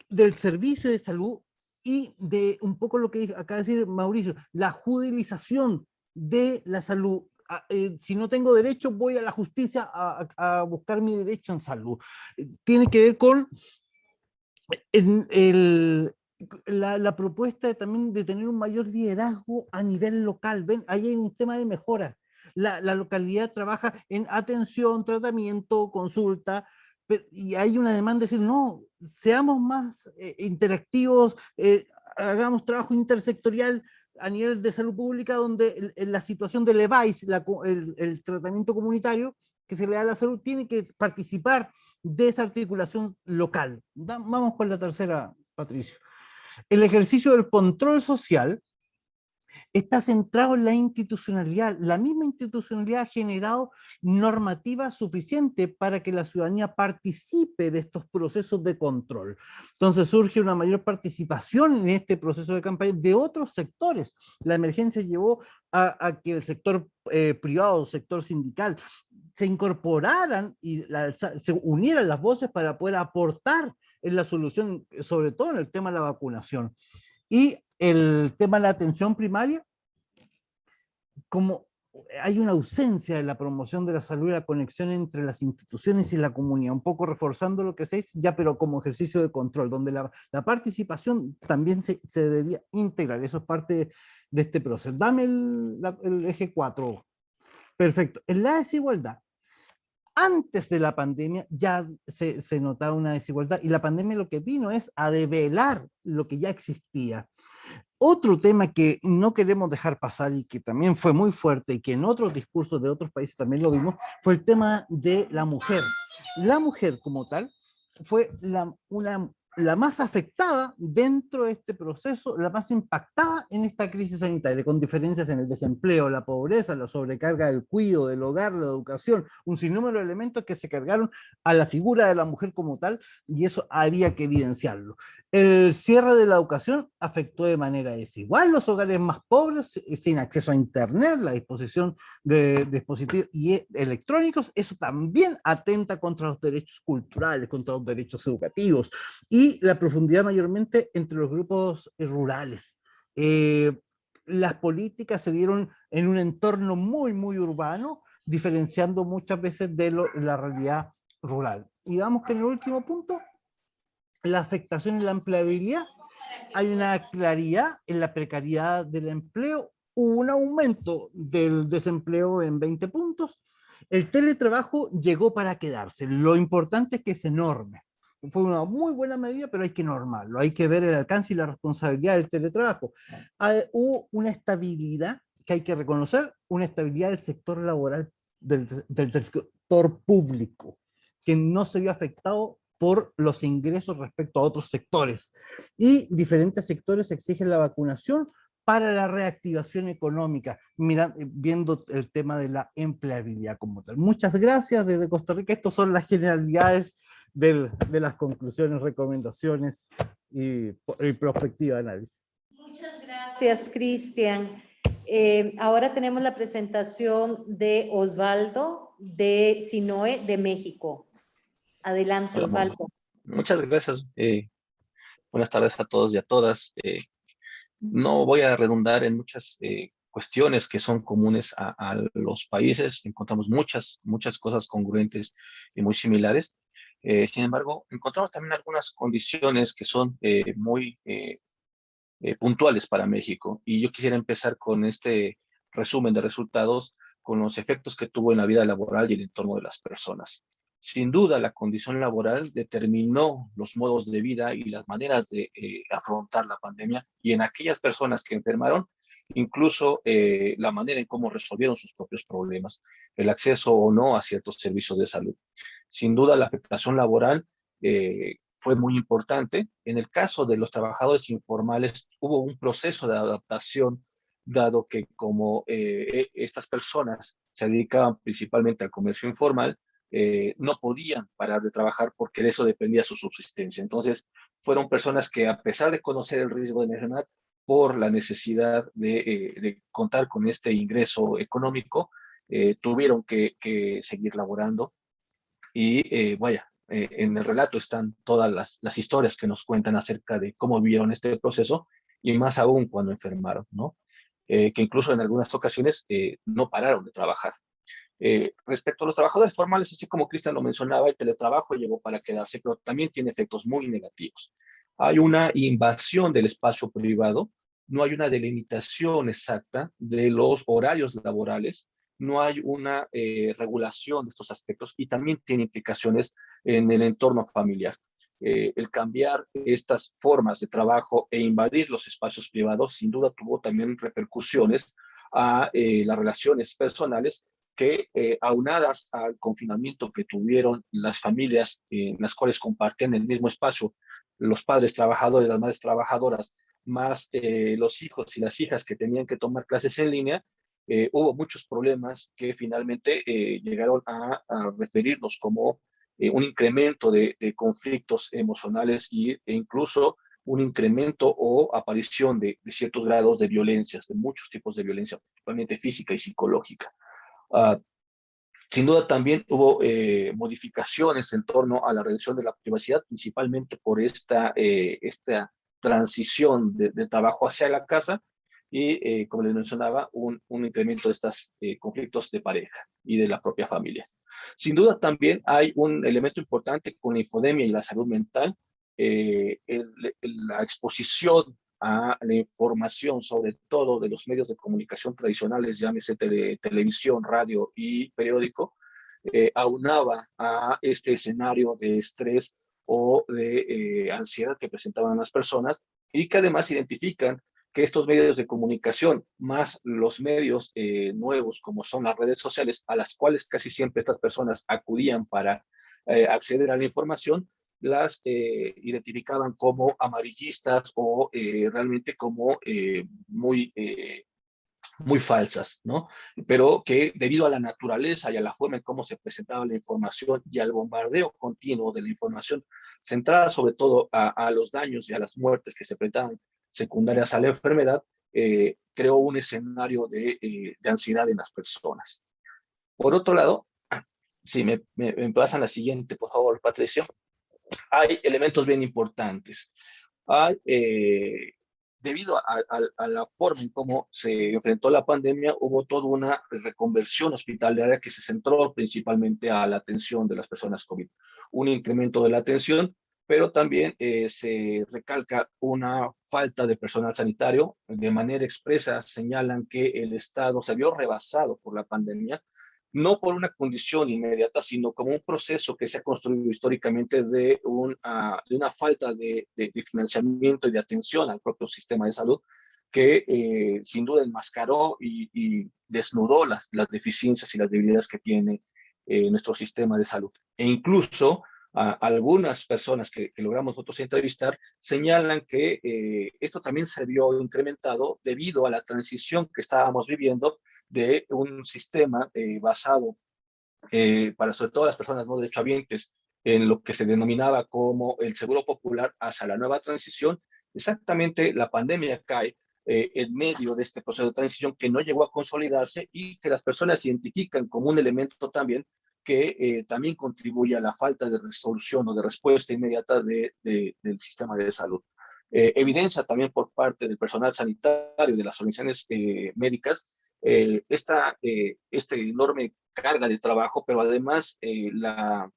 del servicio de salud y de un poco lo que acaba de decir Mauricio, la judicialización de la salud. Si no tengo derecho, voy a la justicia a buscar mi derecho en salud. Tiene que ver con la propuesta también de tener un mayor liderazgo a nivel local. Ven, ahí hay un tema de mejora. La localidad trabaja en atención, tratamiento, consulta, y hay una demanda de decir, no, seamos más interactivos, hagamos trabajo intersectorial a nivel de salud pública, donde la situación del EVAIS, el tratamiento comunitario que se le da a la salud, tiene que participar de esa articulación local. Vamos con la tercera, Patricio. El ejercicio del control social está centrado en la institucionalidad. La misma institucionalidad ha generado normativa suficiente para que la ciudadanía participe de estos procesos de control. Entonces surge una mayor participación en este proceso de campaña de otros sectores. La emergencia llevó a que el sector privado, el sector sindical, se incorporaran y se unieran las voces para poder aportar en la solución, sobre todo en el tema de la vacunación. Y el tema de la atención primaria, como hay una ausencia de la promoción de la salud y la conexión entre las instituciones y la comunidad, un poco reforzando lo que se dice ya, pero como ejercicio de control, donde la participación también se debería integrar. Eso es parte de este proceso. Dame el eje 4. Perfecto. En la desigualdad, antes de la pandemia ya se notaba una desigualdad, y la pandemia lo que vino es a develar lo que ya existía. Otro tema que no queremos dejar pasar y que también fue muy fuerte y que en otros discursos de otros países también lo vimos, fue el tema de la mujer. La mujer como tal fue la más afectada dentro de este proceso, la más impactada en esta crisis sanitaria, con diferencias en el desempleo, la pobreza, la sobrecarga del cuidado, del hogar, la educación, un sinnúmero de elementos que se cargaron a la figura de la mujer como tal, y eso había que evidenciarlo. El cierre de la educación afectó de manera desigual los hogares más pobres, sin acceso a internet, la disposición de dispositivos electrónicos. Eso también atenta contra los derechos culturales, contra los derechos educativos, y la profundidad mayormente entre los grupos rurales. Las políticas se dieron en un entorno muy, muy urbano, diferenciando muchas veces de la realidad rural. Y vamos que en el último punto, la afectación en la empleabilidad, hay una claridad en la precariedad del empleo, hubo un aumento del desempleo en 20 puntos, el teletrabajo llegó para quedarse, lo importante es que se norme. Fue una muy buena medida, pero hay que normarlo, hay que ver el alcance y la responsabilidad del teletrabajo. Hubo una estabilidad que hay que reconocer, una estabilidad del sector laboral, del sector público, que no se vio afectado por los ingresos respecto a otros sectores. Y diferentes sectores exigen la vacunación para la reactivación económica, viendo el tema de la empleabilidad como tal. Muchas gracias desde Costa Rica. Estas son las generalidades de las conclusiones, recomendaciones y prospectiva de análisis. Muchas gracias, Cristian. Ahora tenemos la presentación de Osvaldo de Sinoe de México. Adelante, Hola, Osvaldo. muchas gracias. Buenas tardes a todos y a todas. No voy a redundar en muchas cuestiones que son comunes a los países. Encontramos muchas cosas congruentes y muy similares. Sin embargo, encontramos también algunas condiciones que son muy puntuales para México. Y yo quisiera empezar con este resumen de resultados, con los efectos que tuvo en la vida laboral y el entorno de las personas. Sin duda, la condición laboral determinó los modos de vida y las maneras de afrontar la pandemia, y en aquellas personas que enfermaron, incluso la manera en cómo resolvieron sus propios problemas, el acceso o no a ciertos servicios de salud. Sin duda, la afectación laboral fue muy importante. En el caso de los trabajadores informales, hubo un proceso de adaptación, dado que como estas personas se dedicaban principalmente al comercio informal, no podían parar de trabajar porque de eso dependía su subsistencia. Entonces, fueron personas que, a pesar de conocer el riesgo de enfermedad, por la necesidad de contar con este ingreso económico, tuvieron que seguir laborando. Y en el relato están todas las historias que nos cuentan acerca de cómo vivieron este proceso, y más aún cuando enfermaron, ¿no? Que incluso en algunas ocasiones no pararon de trabajar. Respecto a los trabajadores formales, así como Cristian lo mencionaba, el teletrabajo llegó para quedarse, pero también tiene efectos muy negativos. Hay una invasión del espacio privado, no hay una delimitación exacta de los horarios laborales, no hay una regulación de estos aspectos, y también tiene implicaciones en el entorno familiar. El cambiar estas formas de trabajo e invadir los espacios privados sin duda tuvo también repercusiones a las relaciones personales, que aunadas al confinamiento que tuvieron las familias en las cuales compartían el mismo espacio, los padres trabajadores, las madres trabajadoras, más los hijos y las hijas que tenían que tomar clases en línea, hubo muchos problemas que finalmente llegaron a referirnos como un incremento de conflictos emocionales e incluso un incremento o aparición de ciertos grados de violencias, de muchos tipos de violencia, principalmente física y psicológica. Sin duda también hubo modificaciones en torno a la reducción de la privacidad, principalmente por esta transición de trabajo hacia la casa y, como les mencionaba, un incremento de estos conflictos de pareja y de la propia familia. Sin duda también hay un elemento importante con la infodemia y la salud mental, la exposición a la información, sobre todo de los medios de comunicación tradicionales, llámese televisión, radio y periódico, aunaba a este escenario de estrés o de ansiedad que presentaban las personas y que además identifican que estos medios de comunicación, más los medios nuevos como son las redes sociales, a las cuales casi siempre estas personas acudían para acceder a la información, las identificaban como amarillistas o realmente como muy falsas, ¿no? Pero que debido a la naturaleza y a la forma en cómo se presentaba la información y al bombardeo continuo de la información, centrada sobre todo a los daños y a las muertes que se presentaban secundarias a la enfermedad, creó un escenario de ansiedad en las personas. Por otro lado, si me pasan la siguiente, por favor, Patricio, hay elementos bien importantes. Hay, debido a la forma en cómo se enfrentó la pandemia, hubo toda una reconversión hospitalaria que se centró principalmente a la atención de las personas COVID. Un incremento de la atención, pero también se recalca una falta de personal sanitario. De manera expresa señalan que el Estado se vio rebasado por la pandemia, no por una condición inmediata, sino como un proceso que se ha construido históricamente de una falta de financiamiento y de atención al propio sistema de salud, que sin duda enmascaró y desnudó las deficiencias y las debilidades que tiene nuestro sistema de salud. E incluso algunas personas que logramos nosotros entrevistar señalan que esto también se vio incrementado debido a la transición que estábamos viviendo de un sistema basado para sobre todo las personas no derechohabientes en lo que se denominaba como el seguro popular hacia la nueva transición. Exactamente la pandemia cae en medio de este proceso de transición que no llegó a consolidarse y que las personas identifican como un elemento también que también contribuye a la falta de resolución o de respuesta inmediata del sistema de salud. Evidencia también por parte del personal sanitario y de las organizaciones médicas esta enorme carga de trabajo, pero además la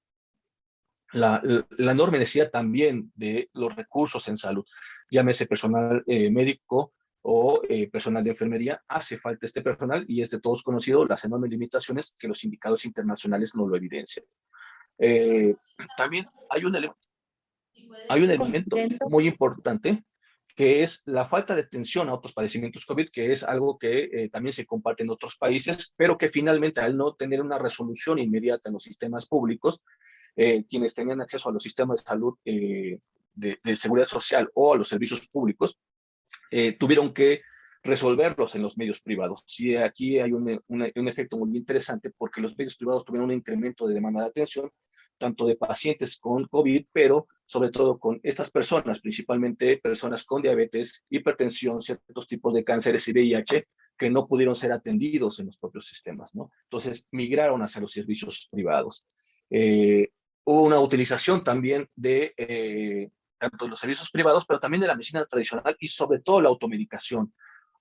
enorme necesidad también de los recursos en salud, llámese personal médico o personal de enfermería, hace falta este personal y es de todos conocido las enormes limitaciones que los indicados internacionales no lo evidencian. También hay un elemento muy importante que es la falta de atención a otros padecimientos COVID, que es algo que también se comparte en otros países, pero que finalmente al no tener una resolución inmediata en los sistemas públicos, quienes tenían acceso a los sistemas de salud de seguridad social o a los servicios públicos, tuvieron que resolverlos en los medios privados. Y aquí hay un efecto muy interesante porque los medios privados tuvieron un incremento de demanda de atención, tanto de pacientes con COVID, pero sobre todo con estas personas, principalmente personas con diabetes, hipertensión, ciertos tipos de cánceres y VIH, que no pudieron ser atendidos en los propios sistemas, ¿no? Entonces, migraron hacia los servicios privados. Hubo una utilización también de tanto de los servicios privados, pero también de la medicina tradicional y sobre todo la automedicación.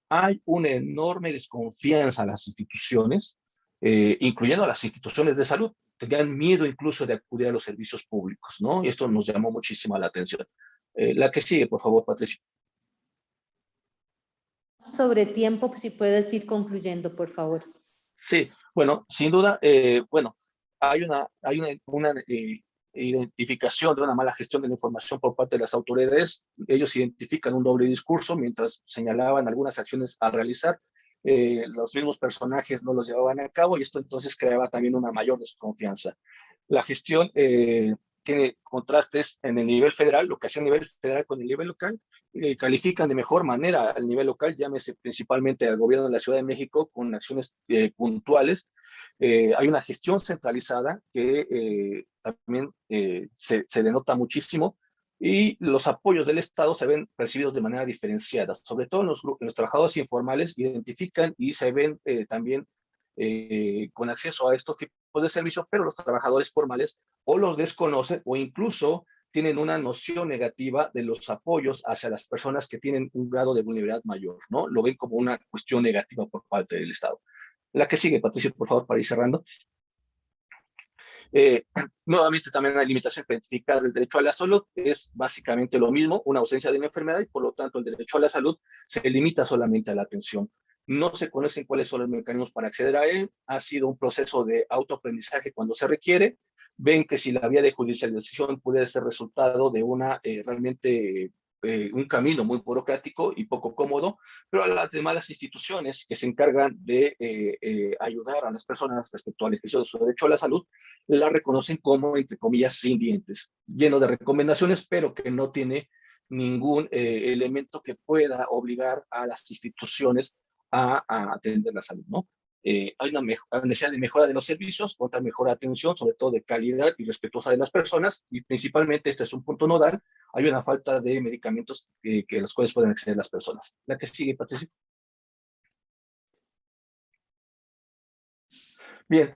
Hay una enorme desconfianza en las instituciones, incluyendo a las instituciones de salud. Tenían miedo incluso de acudir a los servicios públicos, ¿no? Y esto nos llamó muchísimo la atención. La que sigue, por favor, Patricia. Sobre tiempo, si puedes ir concluyendo, por favor. Sí, bueno, sin duda, bueno, hay una identificación de una mala gestión de la información por parte de las autoridades. Ellos identifican un doble discurso mientras señalaban algunas acciones a realizar. Los mismos personajes no los llevaban a cabo y esto entonces creaba también una mayor desconfianza. La gestión tiene contrastes en el nivel federal, lo que hace a nivel federal con el nivel local, califican de mejor manera al nivel local, llámese principalmente al gobierno de la Ciudad de México con acciones puntuales. Hay una gestión centralizada que también se denota muchísimo, y los apoyos del Estado se ven percibidos de manera diferenciada, sobre todo los trabajadores informales identifican y se ven también con acceso a estos tipos de servicios, pero los trabajadores formales o los desconocen o incluso tienen una noción negativa de los apoyos hacia las personas que tienen un grado de vulnerabilidad mayor, ¿no? Lo ven como una cuestión negativa por parte del Estado. La que sigue, Patricio, por favor, para ir cerrando. Nuevamente también hay limitación para identificar el derecho a la salud, es básicamente lo mismo, una ausencia de una enfermedad y por lo tanto el derecho a la salud se limita solamente a la atención. No se conocen cuáles son los mecanismos para acceder a él, ha sido un proceso de autoaprendizaje cuando se requiere, ven que si la vía de judicialización puede ser resultado de una realmente un camino muy burocrático y poco cómodo, pero a las demás instituciones que se encargan de ayudar a las personas respecto al ejercicio de su derecho a la salud, la reconocen como, entre comillas, sin dientes, lleno de recomendaciones, pero que no tiene ningún elemento que pueda obligar a las instituciones a atender la salud, ¿no? Hay una necesidad de mejora de los servicios, otra mejora de atención, sobre todo de calidad y respetuosa de las personas, y principalmente, este es un punto nodal, hay una falta de medicamentos que los cuales pueden acceder las personas. La que sigue, Patricia. Bien,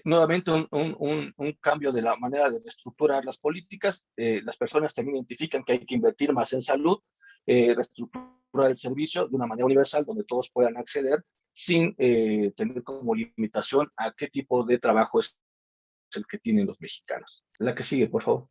nuevamente un cambio de la manera de reestructurar las políticas. Las personas también identifican que hay que invertir más en salud, reestructurar el servicio de una manera universal donde todos puedan acceder sin tener como limitación a qué tipo de trabajo es el que tienen los mexicanos. La que sigue, por favor.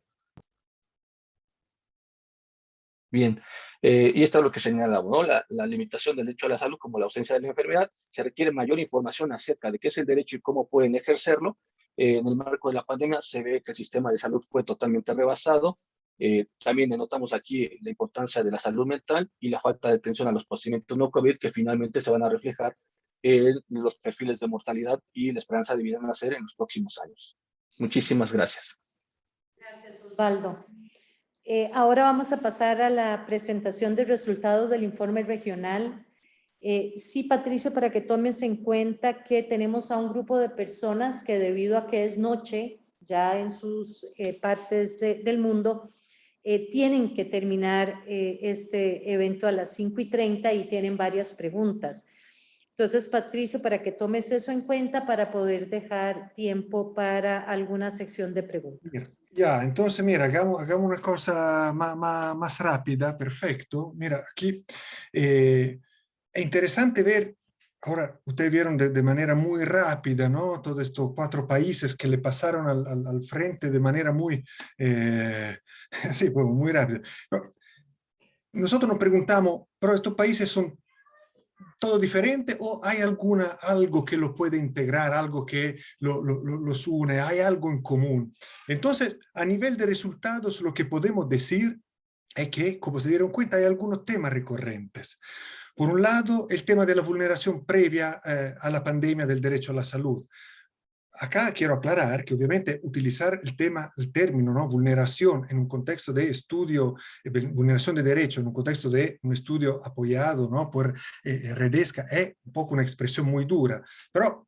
Bien, y esto es lo que señalaba, ¿no? La limitación del derecho a la salud como la ausencia de la enfermedad. Se requiere mayor información acerca de qué es el derecho y cómo pueden ejercerlo. En el marco de la pandemia se ve que el sistema de salud fue totalmente rebasado. También denotamos aquí la importancia de la salud mental y la falta de atención a los procedimientos no COVID que finalmente se van a reflejar en los perfiles de mortalidad y la esperanza de vida en nacer en los próximos años. Muchísimas gracias. Gracias, Osvaldo. Ahora vamos a pasar a la presentación de resultados del informe regional. Sí, Patricio, para que tomes en cuenta que tenemos a un grupo de personas que debido a que es noche, ya en sus partes del mundo, tienen que terminar este evento a las 5:30 y tienen varias preguntas. Entonces, Patricio, para que tomes eso en cuenta para poder dejar tiempo para alguna sección de preguntas. Ya, entonces mira, hagamos una cosa más rápida, perfecto. Mira, aquí es interesante ver, ahora ustedes vieron de manera muy rápida, ¿no? Todos estos 4 países que le pasaron al frente de manera muy, sí, pues, muy rápida. Pero nosotros nos preguntamos, ¿pero estos países son todo diferente o hay algo que lo puede integrar, algo que los une, hay algo en común? Entonces, a nivel de resultados, lo que podemos decir es que, como se dieron cuenta, hay algunos temas recurrentes. Por un lado, el tema de la vulneración previa a la pandemia del derecho a la salud. Acá quiero aclarar que obviamente utilizar el término, ¿no?, vulneración en un contexto de estudio, vulneración de derecho en un contexto de un estudio apoyado, ¿no?, por Redesca es un poco una expresión muy dura. Pero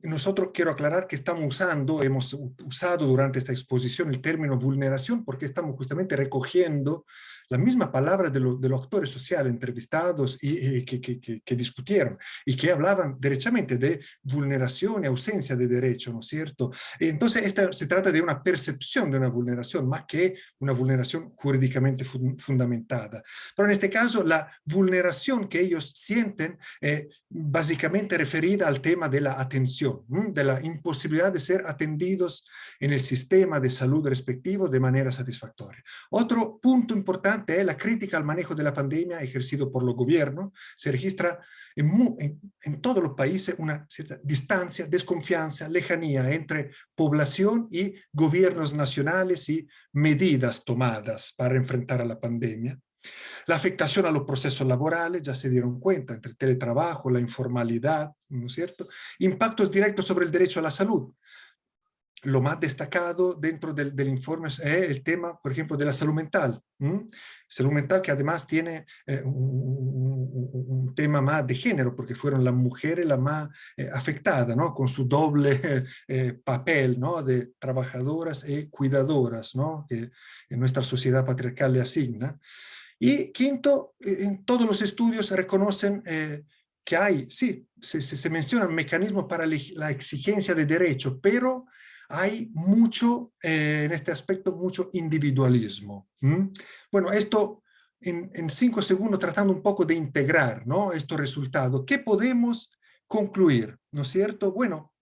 nosotros quiero aclarar que hemos usado durante esta exposición el término vulneración porque estamos justamente recogiendo la misma palabra de los actores sociales entrevistados y que discutieron y que hablaban derechamente de vulneración y ausencia de derecho, ¿no es cierto? Entonces, se trata de una percepción de una vulneración más que una vulneración jurídicamente fundamentada. Pero en este caso, la vulneración que ellos sienten es básicamente referida al tema de la atención, de la imposibilidad de ser atendidos en el sistema de salud respectivo de manera satisfactoria. Otro punto importante es la crítica al manejo de la pandemia ejercido por los gobiernos. Se registra en todos los países una cierta distancia, desconfianza, lejanía entre población y gobiernos nacionales y medidas tomadas para enfrentar a la pandemia. La afectación a los procesos laborales, ya se dieron cuenta, entre teletrabajo, la informalidad, ¿no es cierto? Impactos directos sobre el derecho a la salud. lo más destacado dentro del informe es el tema, por ejemplo, de la salud mental. Salud mental que además tiene un tema más de género, porque fueron las mujeres las más afectadas, ¿no? Con su doble papel, ¿no? De trabajadoras y cuidadoras, ¿no? Que en nuestra sociedad patriarcal le asigna. Y quinto, en todos los estudios se reconocen que hay, sí, se mencionan mecanismos para la exigencia de derechos, pero hay mucho, en este aspecto, mucho individualismo. Bueno, esto en 5 segundos tratando un poco de integrar, ¿no? Estos resultados. ¿Qué podemos concluir? ¿No es cierto? Bueno,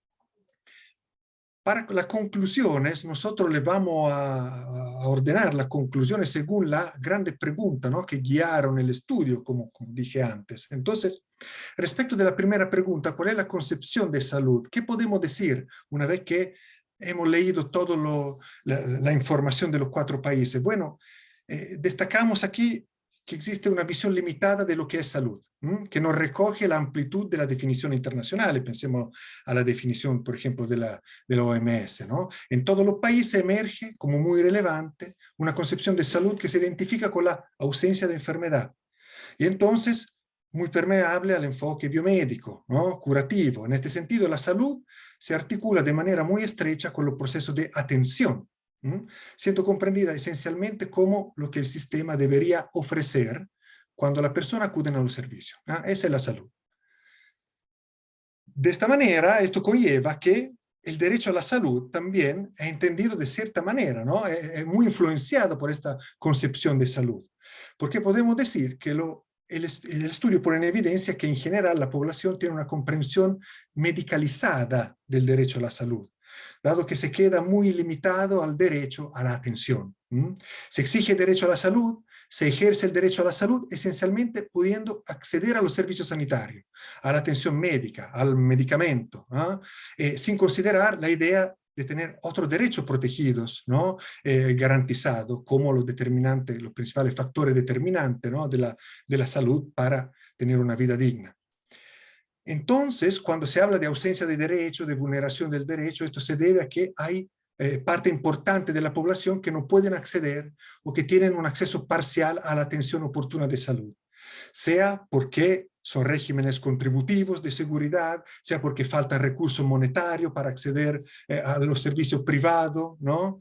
para las conclusiones, nosotros le vamos a ordenar las conclusiones según la grande pregunta, ¿no? Que guiaron el estudio, como dije antes. Entonces, respecto de la primera pregunta, ¿cuál es la concepción de salud? ¿Qué podemos decir una vez que hemos leído toda la información de los 4 países? Bueno, destacamos aquí que existe una visión limitada de lo que es salud, que no recoge la amplitud de la definición internacional. Pensemos a la definición, por ejemplo, de la OMS, ¿no? En todos los países emerge como muy relevante una concepción de salud que se identifica con la ausencia de enfermedad. Y entonces, muy permeable al enfoque biomédico, ¿no? Curativo. En este sentido, la salud se articula de manera muy estrecha con los procesos de atención, siendo comprendida esencialmente como lo que el sistema debería ofrecer cuando la persona acude a los servicios. Esa es la salud. De esta manera, esto conlleva que el derecho a la salud también es entendido de cierta manera, ¿no? Es muy influenciado por esta concepción de salud. Porque podemos decir que el estudio pone en evidencia que en general la población tiene una comprensión medicalizada del derecho a la salud, dado que se queda muy limitado al derecho a la atención. Se exige derecho a la salud, se ejerce el derecho a la salud esencialmente pudiendo acceder a los servicios sanitarios, a la atención médica, al medicamento, sin considerar la idea de tener otros derechos protegidos, ¿no? Garantizados como los principales factores determinantes, ¿no? de la salud para tener una vida digna. Entonces, cuando se habla de ausencia de derecho, de vulneración del derecho, esto se debe a que hay parte importante de la población que no pueden acceder o que tienen un acceso parcial a la atención oportuna de salud, sea porque son regímenes contributivos de seguridad, sea porque falta recurso monetario para acceder a los servicios privados, ¿no?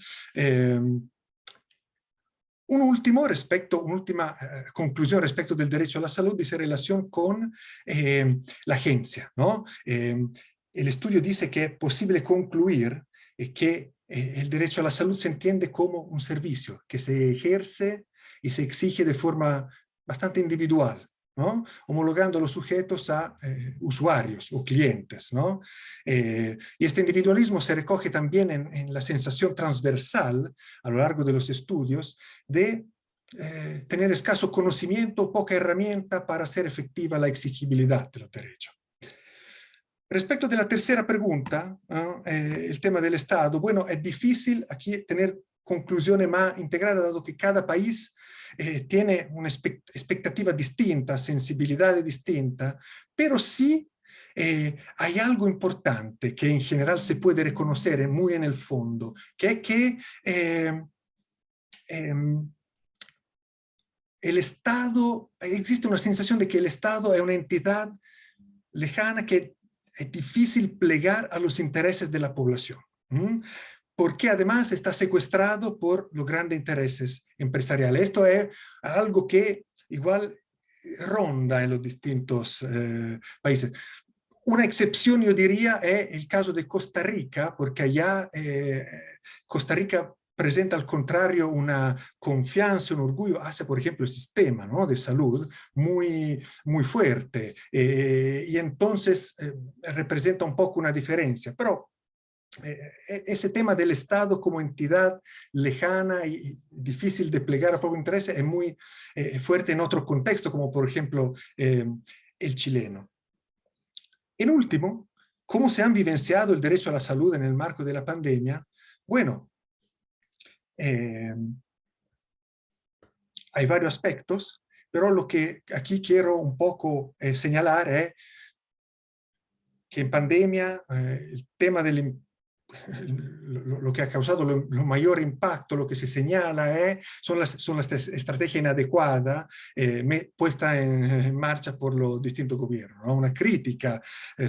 Una última conclusión respecto del derecho a la salud dice relación con la agencia, ¿no? El estudio dice que es posible concluir que el derecho a la salud se entiende como un servicio que se ejerce y se exige de forma bastante individual, ¿no? Homologando a los sujetos a usuarios o clientes, ¿no? Y este individualismo se recoge también en la sensación transversal a lo largo de los estudios de tener escaso conocimiento o poca herramienta para hacer efectiva la exigibilidad de los derechos. Respecto de la tercera pregunta, el tema del Estado, bueno, es difícil aquí tener conclusiones más integradas, dado que cada país tiene una expectativa distinta, sensibilidad distinta, pero sí hay algo importante que en general se puede reconocer muy en el fondo, que es que el Estado, existe una sensación de que el Estado es una entidad lejana que es difícil plegar a los intereses de la población, porque además está secuestrado por los grandes intereses empresariales. Esto es algo que igual ronda en los distintos países. Una excepción, yo diría, es el caso de Costa Rica, porque allá Costa Rica presenta al contrario una confianza, un orgullo hacia, por ejemplo, el sistema, ¿no? de salud muy, muy fuerte. Y entonces representa un poco una diferencia. Pero ese tema del Estado como entidad lejana y difícil de plegar a poco interés es muy fuerte en otro contexto, como por ejemplo el chileno. En último, ¿cómo se han vivenciado el derecho a la salud en el marco de la pandemia? Bueno, hay varios aspectos, pero lo que aquí quiero un poco señalar es que en pandemia el tema del lo que ha causado lo mayor impacto, lo que se señala, son las estrategias inadecuadas puestas en marcha por los distintos gobiernos, ¿no? Una crítica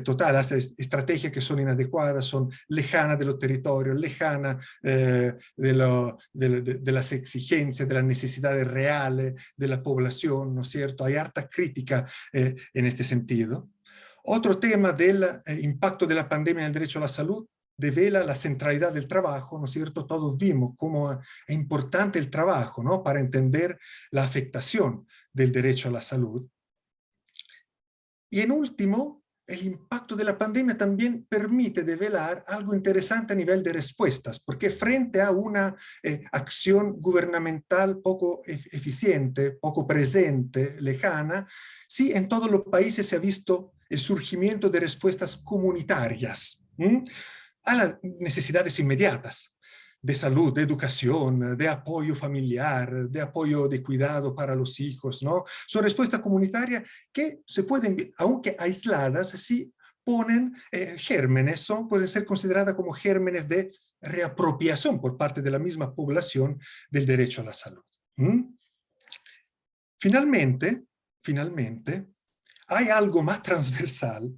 total a estas estrategias que son inadecuadas, son lejanas de los territorios, lejanas de las exigencias, de las necesidades reales de la población, ¿no es cierto? Hay harta crítica en este sentido. Otro tema del impacto de la pandemia en el derecho a la salud devela la centralidad del trabajo, ¿no es cierto? Todos vimos cómo es importante el trabajo, ¿no? Para entender la afectación del derecho a la salud. Y en último, el impacto de la pandemia también permite develar algo interesante a nivel de respuestas, porque frente a una acción gubernamental poco eficiente, poco presente, lejana, sí, en todos los países se ha visto el surgimiento de respuestas comunitarias a las necesidades inmediatas de salud, de educación, de apoyo familiar, de apoyo de cuidado para los hijos, ¿no? Son respuestas comunitarias que se pueden, aunque aisladas, sí ponen gérmenes, pueden ser consideradas como gérmenes de reapropiación por parte de la misma población del derecho a la salud. Finalmente, hay algo más transversal.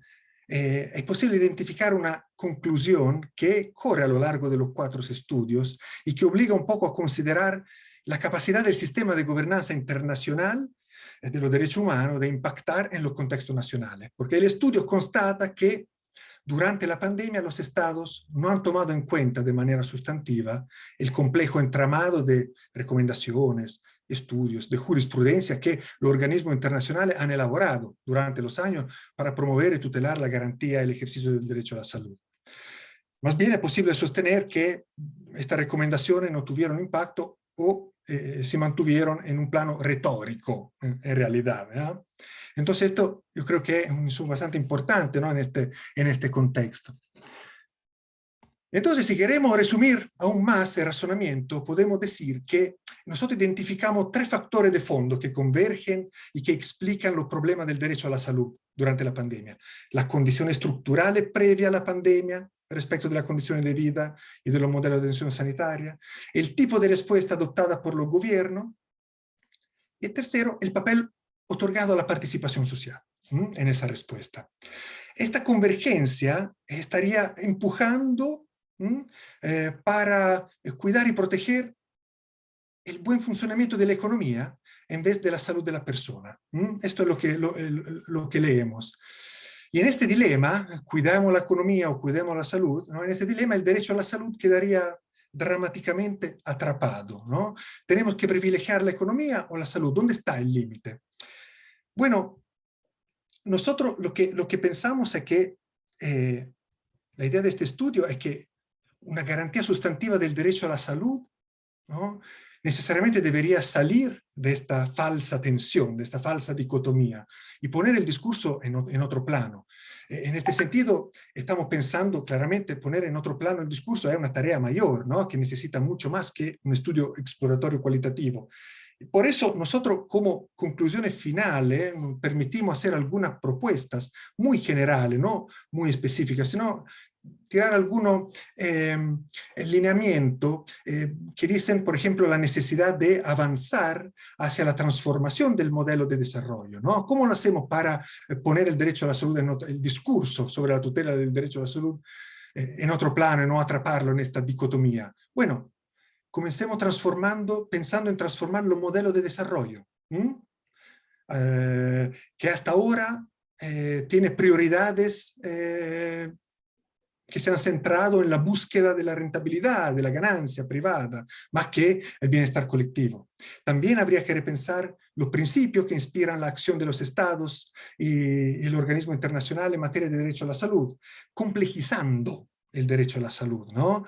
Es posible identificar una conclusión que corre a lo largo de los 4 estudios y que obliga un poco a considerar la capacidad del sistema de gobernanza internacional de los derechos humanos de impactar en los contextos nacionales. Porque el estudio constata que durante la pandemia los estados no han tomado en cuenta de manera sustantiva el complejo entramado de recomendaciones, estudios, de jurisprudencia que los organismos internacionales han elaborado durante los años para promover y tutelar la garantía y el ejercicio del derecho a la salud. Más bien es posible sostener que estas recomendaciones no tuvieron impacto o se mantuvieron en un plano retórico en realidad, ¿verdad? Entonces esto yo creo que es bastante importante, ¿no? en este contexto. Entonces, si queremos resumir aún más el razonamiento, podemos decir que nosotros identificamos 3 factores de fondo que convergen y que explican los problemas del derecho a la salud durante la pandemia. Las condiciones estructurales previas a la pandemia, respecto de las condiciones de vida y de los modelos de atención sanitaria, el tipo de respuesta adoptada por los gobiernos, y tercero, el papel otorgado a la participación social en esa respuesta. Esta convergencia estaría empujando para cuidar y proteger el buen funcionamiento de la economía en vez de la salud de la persona. Esto es lo que leemos. Y en este dilema, cuidamos la economía o cuidamos la salud, ¿no? En este dilema el derecho a la salud quedaría dramáticamente atrapado, ¿no? ¿Tenemos que privilegiar la economía o la salud? ¿Dónde está el límite? Bueno, nosotros lo que pensamos es que la idea de este estudio es que una garantía sustantiva del derecho a la salud, ¿no? necesariamente debería salir de esta falsa tensión, de esta falsa dicotomía, y poner el discurso en otro plano. En este sentido, estamos pensando claramente poner en otro plano el discurso es una tarea mayor, ¿no? que necesita mucho más que un estudio exploratorio cualitativo. Por eso nosotros como conclusiones finales permitimos hacer algunas propuestas muy generales, no muy específicas, sino tirar algunos lineamientos que dicen, por ejemplo, la necesidad de avanzar hacia la transformación del modelo de desarrollo, ¿no? ¿Cómo lo hacemos para poner el derecho a la salud, el discurso sobre la tutela del derecho a la salud en otro plano y no atraparlo en esta dicotomía? Bueno, comencemos pensando en transformar los modelos de desarrollo, que hasta ahora tiene prioridades que se han centrado en la búsqueda de la rentabilidad, de la ganancia privada, más que el bienestar colectivo. También habría que repensar los principios que inspiran la acción de los estados y el organismo internacional en materia de derecho a la salud, complejizando el derecho a la salud, ¿no?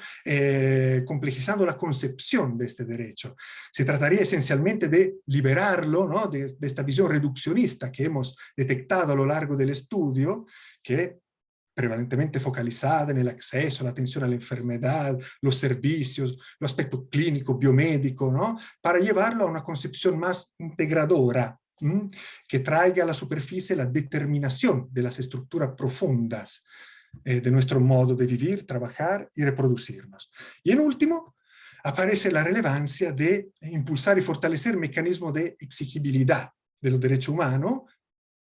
Complejizando la concepción de este derecho. Se trataría esencialmente de liberarlo, ¿no? de esta visión reduccionista que hemos detectado a lo largo del estudio, que prevalentemente focalizada en el acceso, la atención a la enfermedad, los servicios, los aspectos clínicos, biomédicos, ¿no? Para llevarlo a una concepción más integradora, que traiga a la superficie la determinación de las estructuras profundas de nuestro modo de vivir, trabajar y reproducirnos. Y en último, aparece la relevancia de impulsar y fortalecer mecanismos de exigibilidad de los derechos humanos,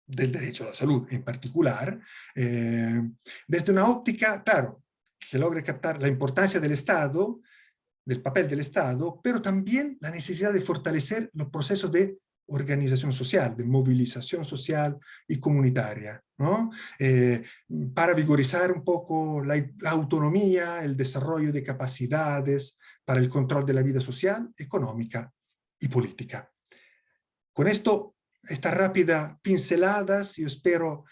del derecho a la salud en particular, desde una óptica, claro, que logre captar la importancia del Estado, del papel del Estado, pero también la necesidad de fortalecer los procesos de organización social, de movilización social y comunitaria, ¿no? Para vigorizar un poco la autonomía, el desarrollo de capacidades para el control de la vida social, económica y política. Con esto, estas rápidas pinceladas, yo espero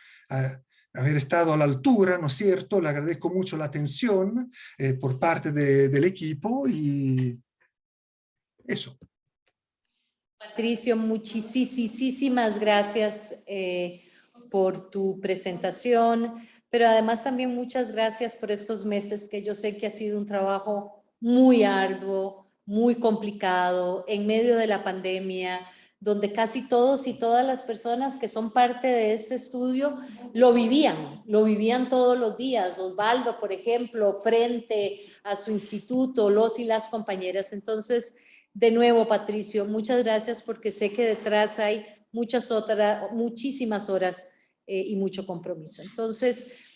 haber estado a la altura, ¿no es cierto? Le agradezco mucho la atención por parte del equipo y eso. Patricio, muchísimas gracias por tu presentación, pero además también muchas gracias por estos meses que yo sé que ha sido un trabajo muy arduo, muy complicado, en medio de la pandemia, donde casi todos y todas las personas que son parte de este estudio lo vivían todos los días. Osvaldo, por ejemplo, frente a su instituto, los y las compañeras. Entonces, de nuevo, Patricio, muchas gracias porque sé que detrás hay muchísimas horas y mucho compromiso. Entonces,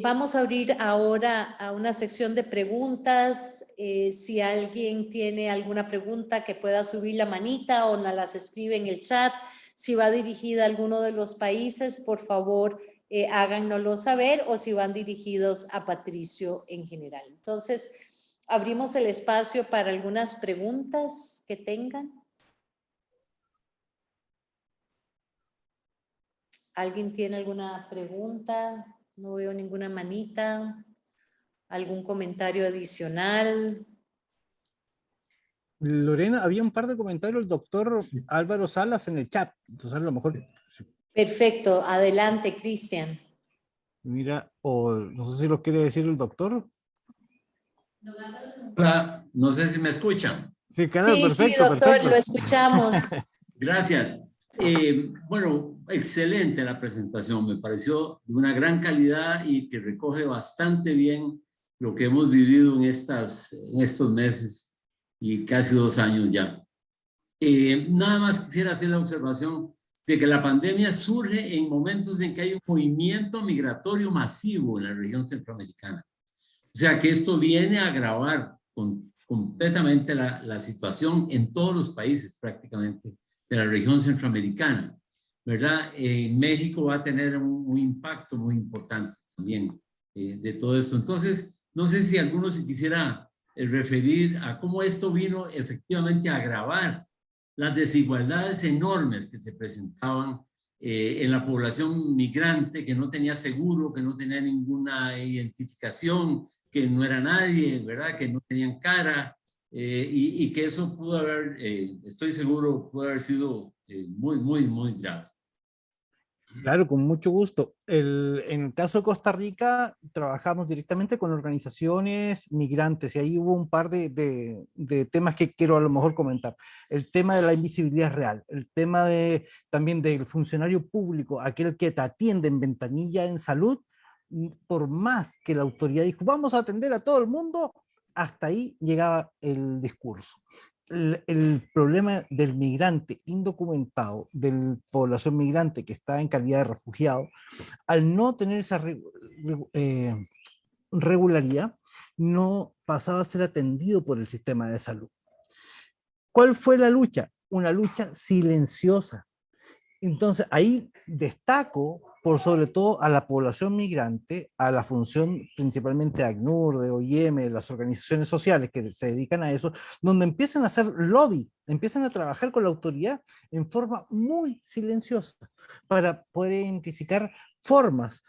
vamos a abrir ahora a una sección de preguntas. Si alguien tiene alguna pregunta, que pueda subir la manita o nos las escribe en el chat. Si va dirigida a alguno de los países, por favor, háganoslo saber, o si van dirigidos a Patricio en general. Entonces, abrimos el espacio para algunas preguntas que tengan. ¿Alguien tiene alguna pregunta? No veo ninguna manita. ¿Algún comentario adicional? Lorena, había un par de comentarios del doctor Álvaro Salas en el chat. Entonces, a lo mejor... Perfecto. Adelante, Cristian. Mira, o no sé si lo quiere decir el doctor. Hola, no sé si me escuchan. Sí, claro, Sí, perfecto, doctor, perfecto. lo escuchamos. Gracias. Bueno, excelente la presentación, me pareció de una gran calidad y que recoge bastante bien lo que hemos vivido en estos meses y casi 2 años ya. Nada más quisiera hacer la observación de que la pandemia surge en momentos en que hay un movimiento migratorio masivo en la región centroamericana. O sea que esto viene a agravar completamente la situación en todos los países prácticamente de la región centroamericana, ¿verdad? México va a tener un impacto muy importante también de todo esto. Entonces, no sé si alguno se quisiera referir a cómo esto vino efectivamente a agravar las desigualdades enormes que se presentaban en la población migrante, que no tenía seguro, que no tenía ninguna identificación, que no era nadie, ¿verdad? Que no tenían cara, y que eso pudo haber, estoy seguro, pudo haber sido muy grave. Claro, con mucho gusto. En el caso de Costa Rica, trabajamos directamente con organizaciones migrantes y ahí hubo un par de temas que quiero a lo mejor comentar. El tema de la invisibilidad real, el tema también del funcionario público, aquel que te atiende en ventanilla en salud, por más que la autoridad dijo, vamos a atender a todo el mundo, hasta ahí llegaba el discurso. El problema del migrante indocumentado, de la población migrante que está en calidad de refugiado, al no tener esa regularidad, no pasaba a ser atendido por el sistema de salud. ¿Cuál fue la lucha? Una lucha silenciosa. Entonces, ahí destaco por sobre todo a la población migrante, a la función principalmente de ACNUR, de OIM, de las organizaciones sociales que se dedican a eso, donde empiezan a hacer lobby, empiezan a trabajar con la autoridad en forma muy silenciosa para poder identificar formas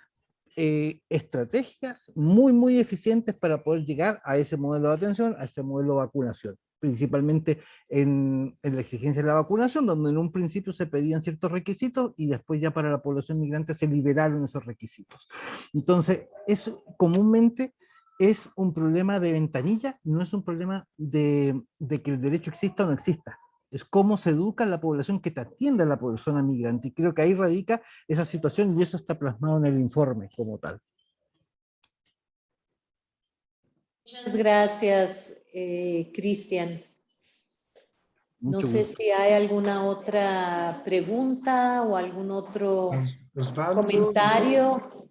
estratégicas muy eficientes para poder llegar a ese modelo de atención, a ese modelo de vacunación, principalmente en la exigencia de la vacunación, donde en un principio se pedían ciertos requisitos y después ya para la población migrante se liberaron esos requisitos. Entonces, eso comúnmente es un problema de ventanilla, no es un problema de que el derecho exista o no exista. Es cómo se educa a la población que te atiende a la población migrante. Y creo que ahí radica esa situación y eso está plasmado en el informe como tal. Muchas gracias, Cristian. No Mucho sé gusto. si hay alguna otra pregunta o algún otro Osvaldo, comentario.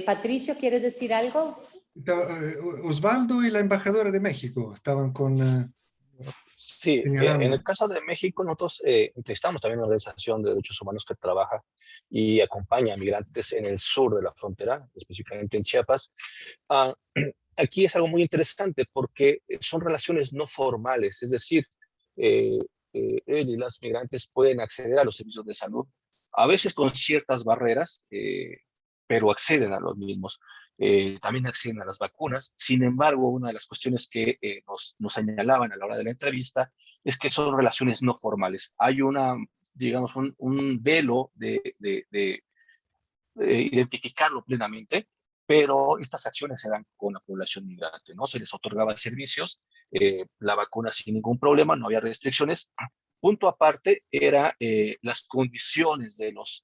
Patricio, ¿quieres decir algo? Osvaldo y la embajadora de México estaban con Sí, en señalando. el caso de México, nosotros entrevistamos también una organización de derechos humanos que trabaja y acompaña a migrantes en el sur de la frontera, específicamente en Chiapas. Ah, aquí es algo muy interesante porque son relaciones no formales, es decir, él y las migrantes pueden acceder a los servicios de salud, a veces con ciertas barreras, pero acceden a los mismos. También acceden a las vacunas. Sin embargo, una de las cuestiones que nos señalaban a la hora de la entrevista es que son relaciones no formales. Hay digamos, un velo de identificarlo plenamente, pero estas acciones se dan con la población migrante, ¿no? Se les otorgaban servicios, la vacuna sin ningún problema, no había restricciones. Punto aparte era las condiciones de los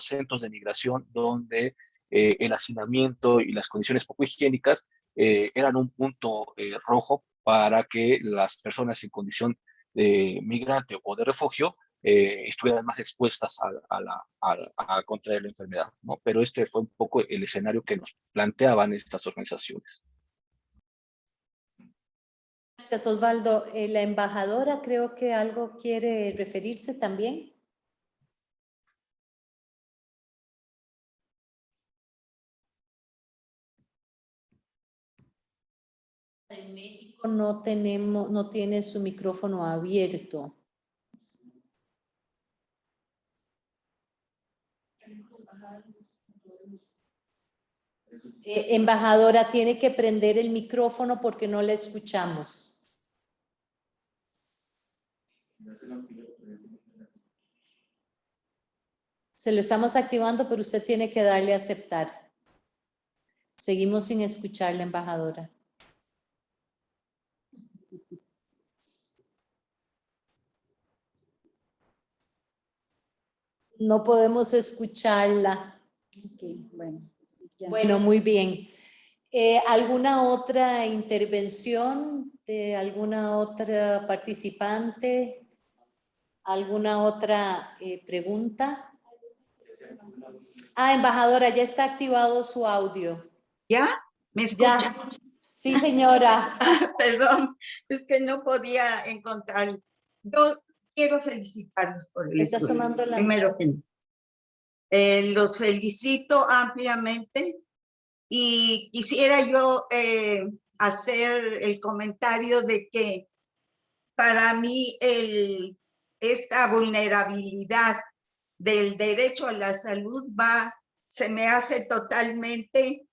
centros de migración, donde el hacinamiento y las condiciones poco higiénicas eran un punto rojo para que las personas en condición de migrante o de refugio estuvieran más expuestas a contraer la enfermedad, ¿no? Pero este fue un poco el escenario que nos planteaban estas organizaciones. Gracias, Osvaldo. La embajadora creo que algo quiere referirse también. En México no tiene su micrófono abierto. Embajadora, tiene que prender el micrófono porque no la escuchamos. Se lo estamos activando, pero usted tiene que darle a aceptar. Seguimos sin escuchar la embajadora. No podemos escucharla. Okay, bueno, ya. Bueno, muy bien. ¿Alguna otra intervención de alguna otra participante? ¿Alguna otra pregunta? Embajadora, ya está activado su audio. ¿Ya? ¿Me escucha? Ya. Sí, señora. Perdón, es que no podía encontrar. Yo quiero felicitarlos por el ¿Estás estudio. tomando la... Primero que nada. Los felicito ampliamente y quisiera yo hacer el comentario de que para mí esta vulnerabilidad del derecho a la salud se me hace totalmente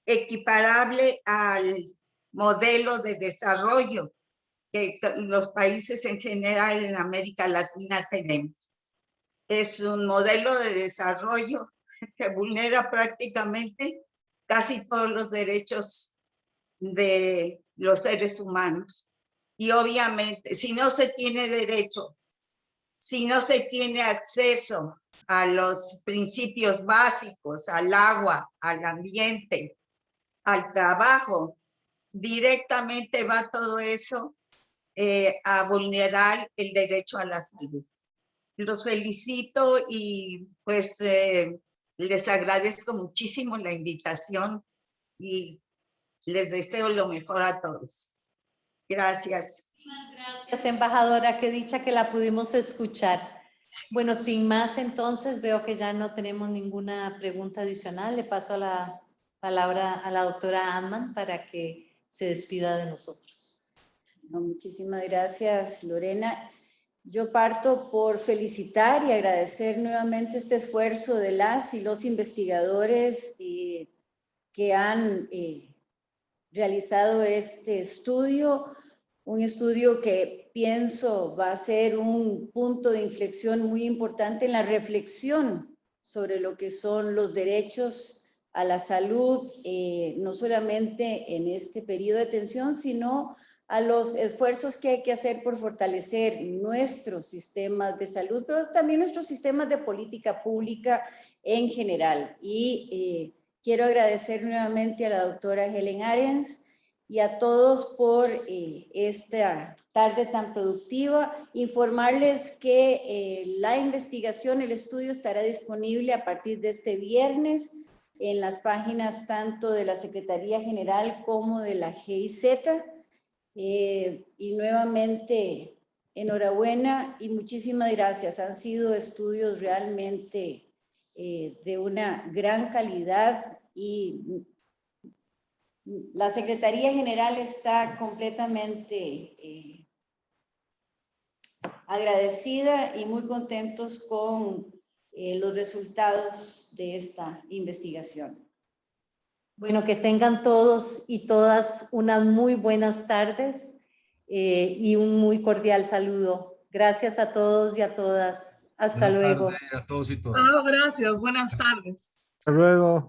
equiparable al modelo de desarrollo que los países en general en América Latina tenemos. Es un modelo de desarrollo que vulnera prácticamente casi todos los derechos de los seres humanos. Y obviamente, si no se tiene derecho, si no se tiene acceso a los principios básicos, al agua, al ambiente, al trabajo, directamente va todo eso a vulnerar el derecho a la salud. Los felicito y pues les agradezco muchísimo la invitación y les deseo lo mejor a todos. Gracias. Gracias, embajadora, qué dicha que la pudimos escuchar. Bueno, sin más, entonces veo que ya no tenemos ninguna pregunta adicional. Le paso la palabra a la doctora Antman para que se despida de nosotros. No, muchísimas gracias, Lorena. Yo parto por felicitar y agradecer nuevamente este esfuerzo de las y los investigadores que han realizado este estudio, un estudio que pienso va a ser un punto de inflexión muy importante en la reflexión sobre lo que son los derechos a la salud, no solamente en este periodo de tensión, sino a los esfuerzos que hay que hacer por fortalecer nuestros sistemas de salud, pero también nuestros sistemas de política pública en general. Y Quiero agradecer nuevamente a la doctora Helen Arens y a todos por esta tarde tan productiva. Informarles que la investigación, el estudio estará disponible a partir de este viernes en las páginas tanto de la Secretaría General como de la GIZ. Y nuevamente, enhorabuena y muchísimas gracias. Han sido estudios realmente de una gran calidad y la Secretaría General está completamente agradecida y muy contentos con los resultados de esta investigación. Bueno, que tengan todos y todas unas muy buenas tardes y un muy cordial saludo. Gracias a todos y a todas. Hasta Buenas luego. tardes a todos y todas. Chao, gracias. Buenas tardes. Hasta luego.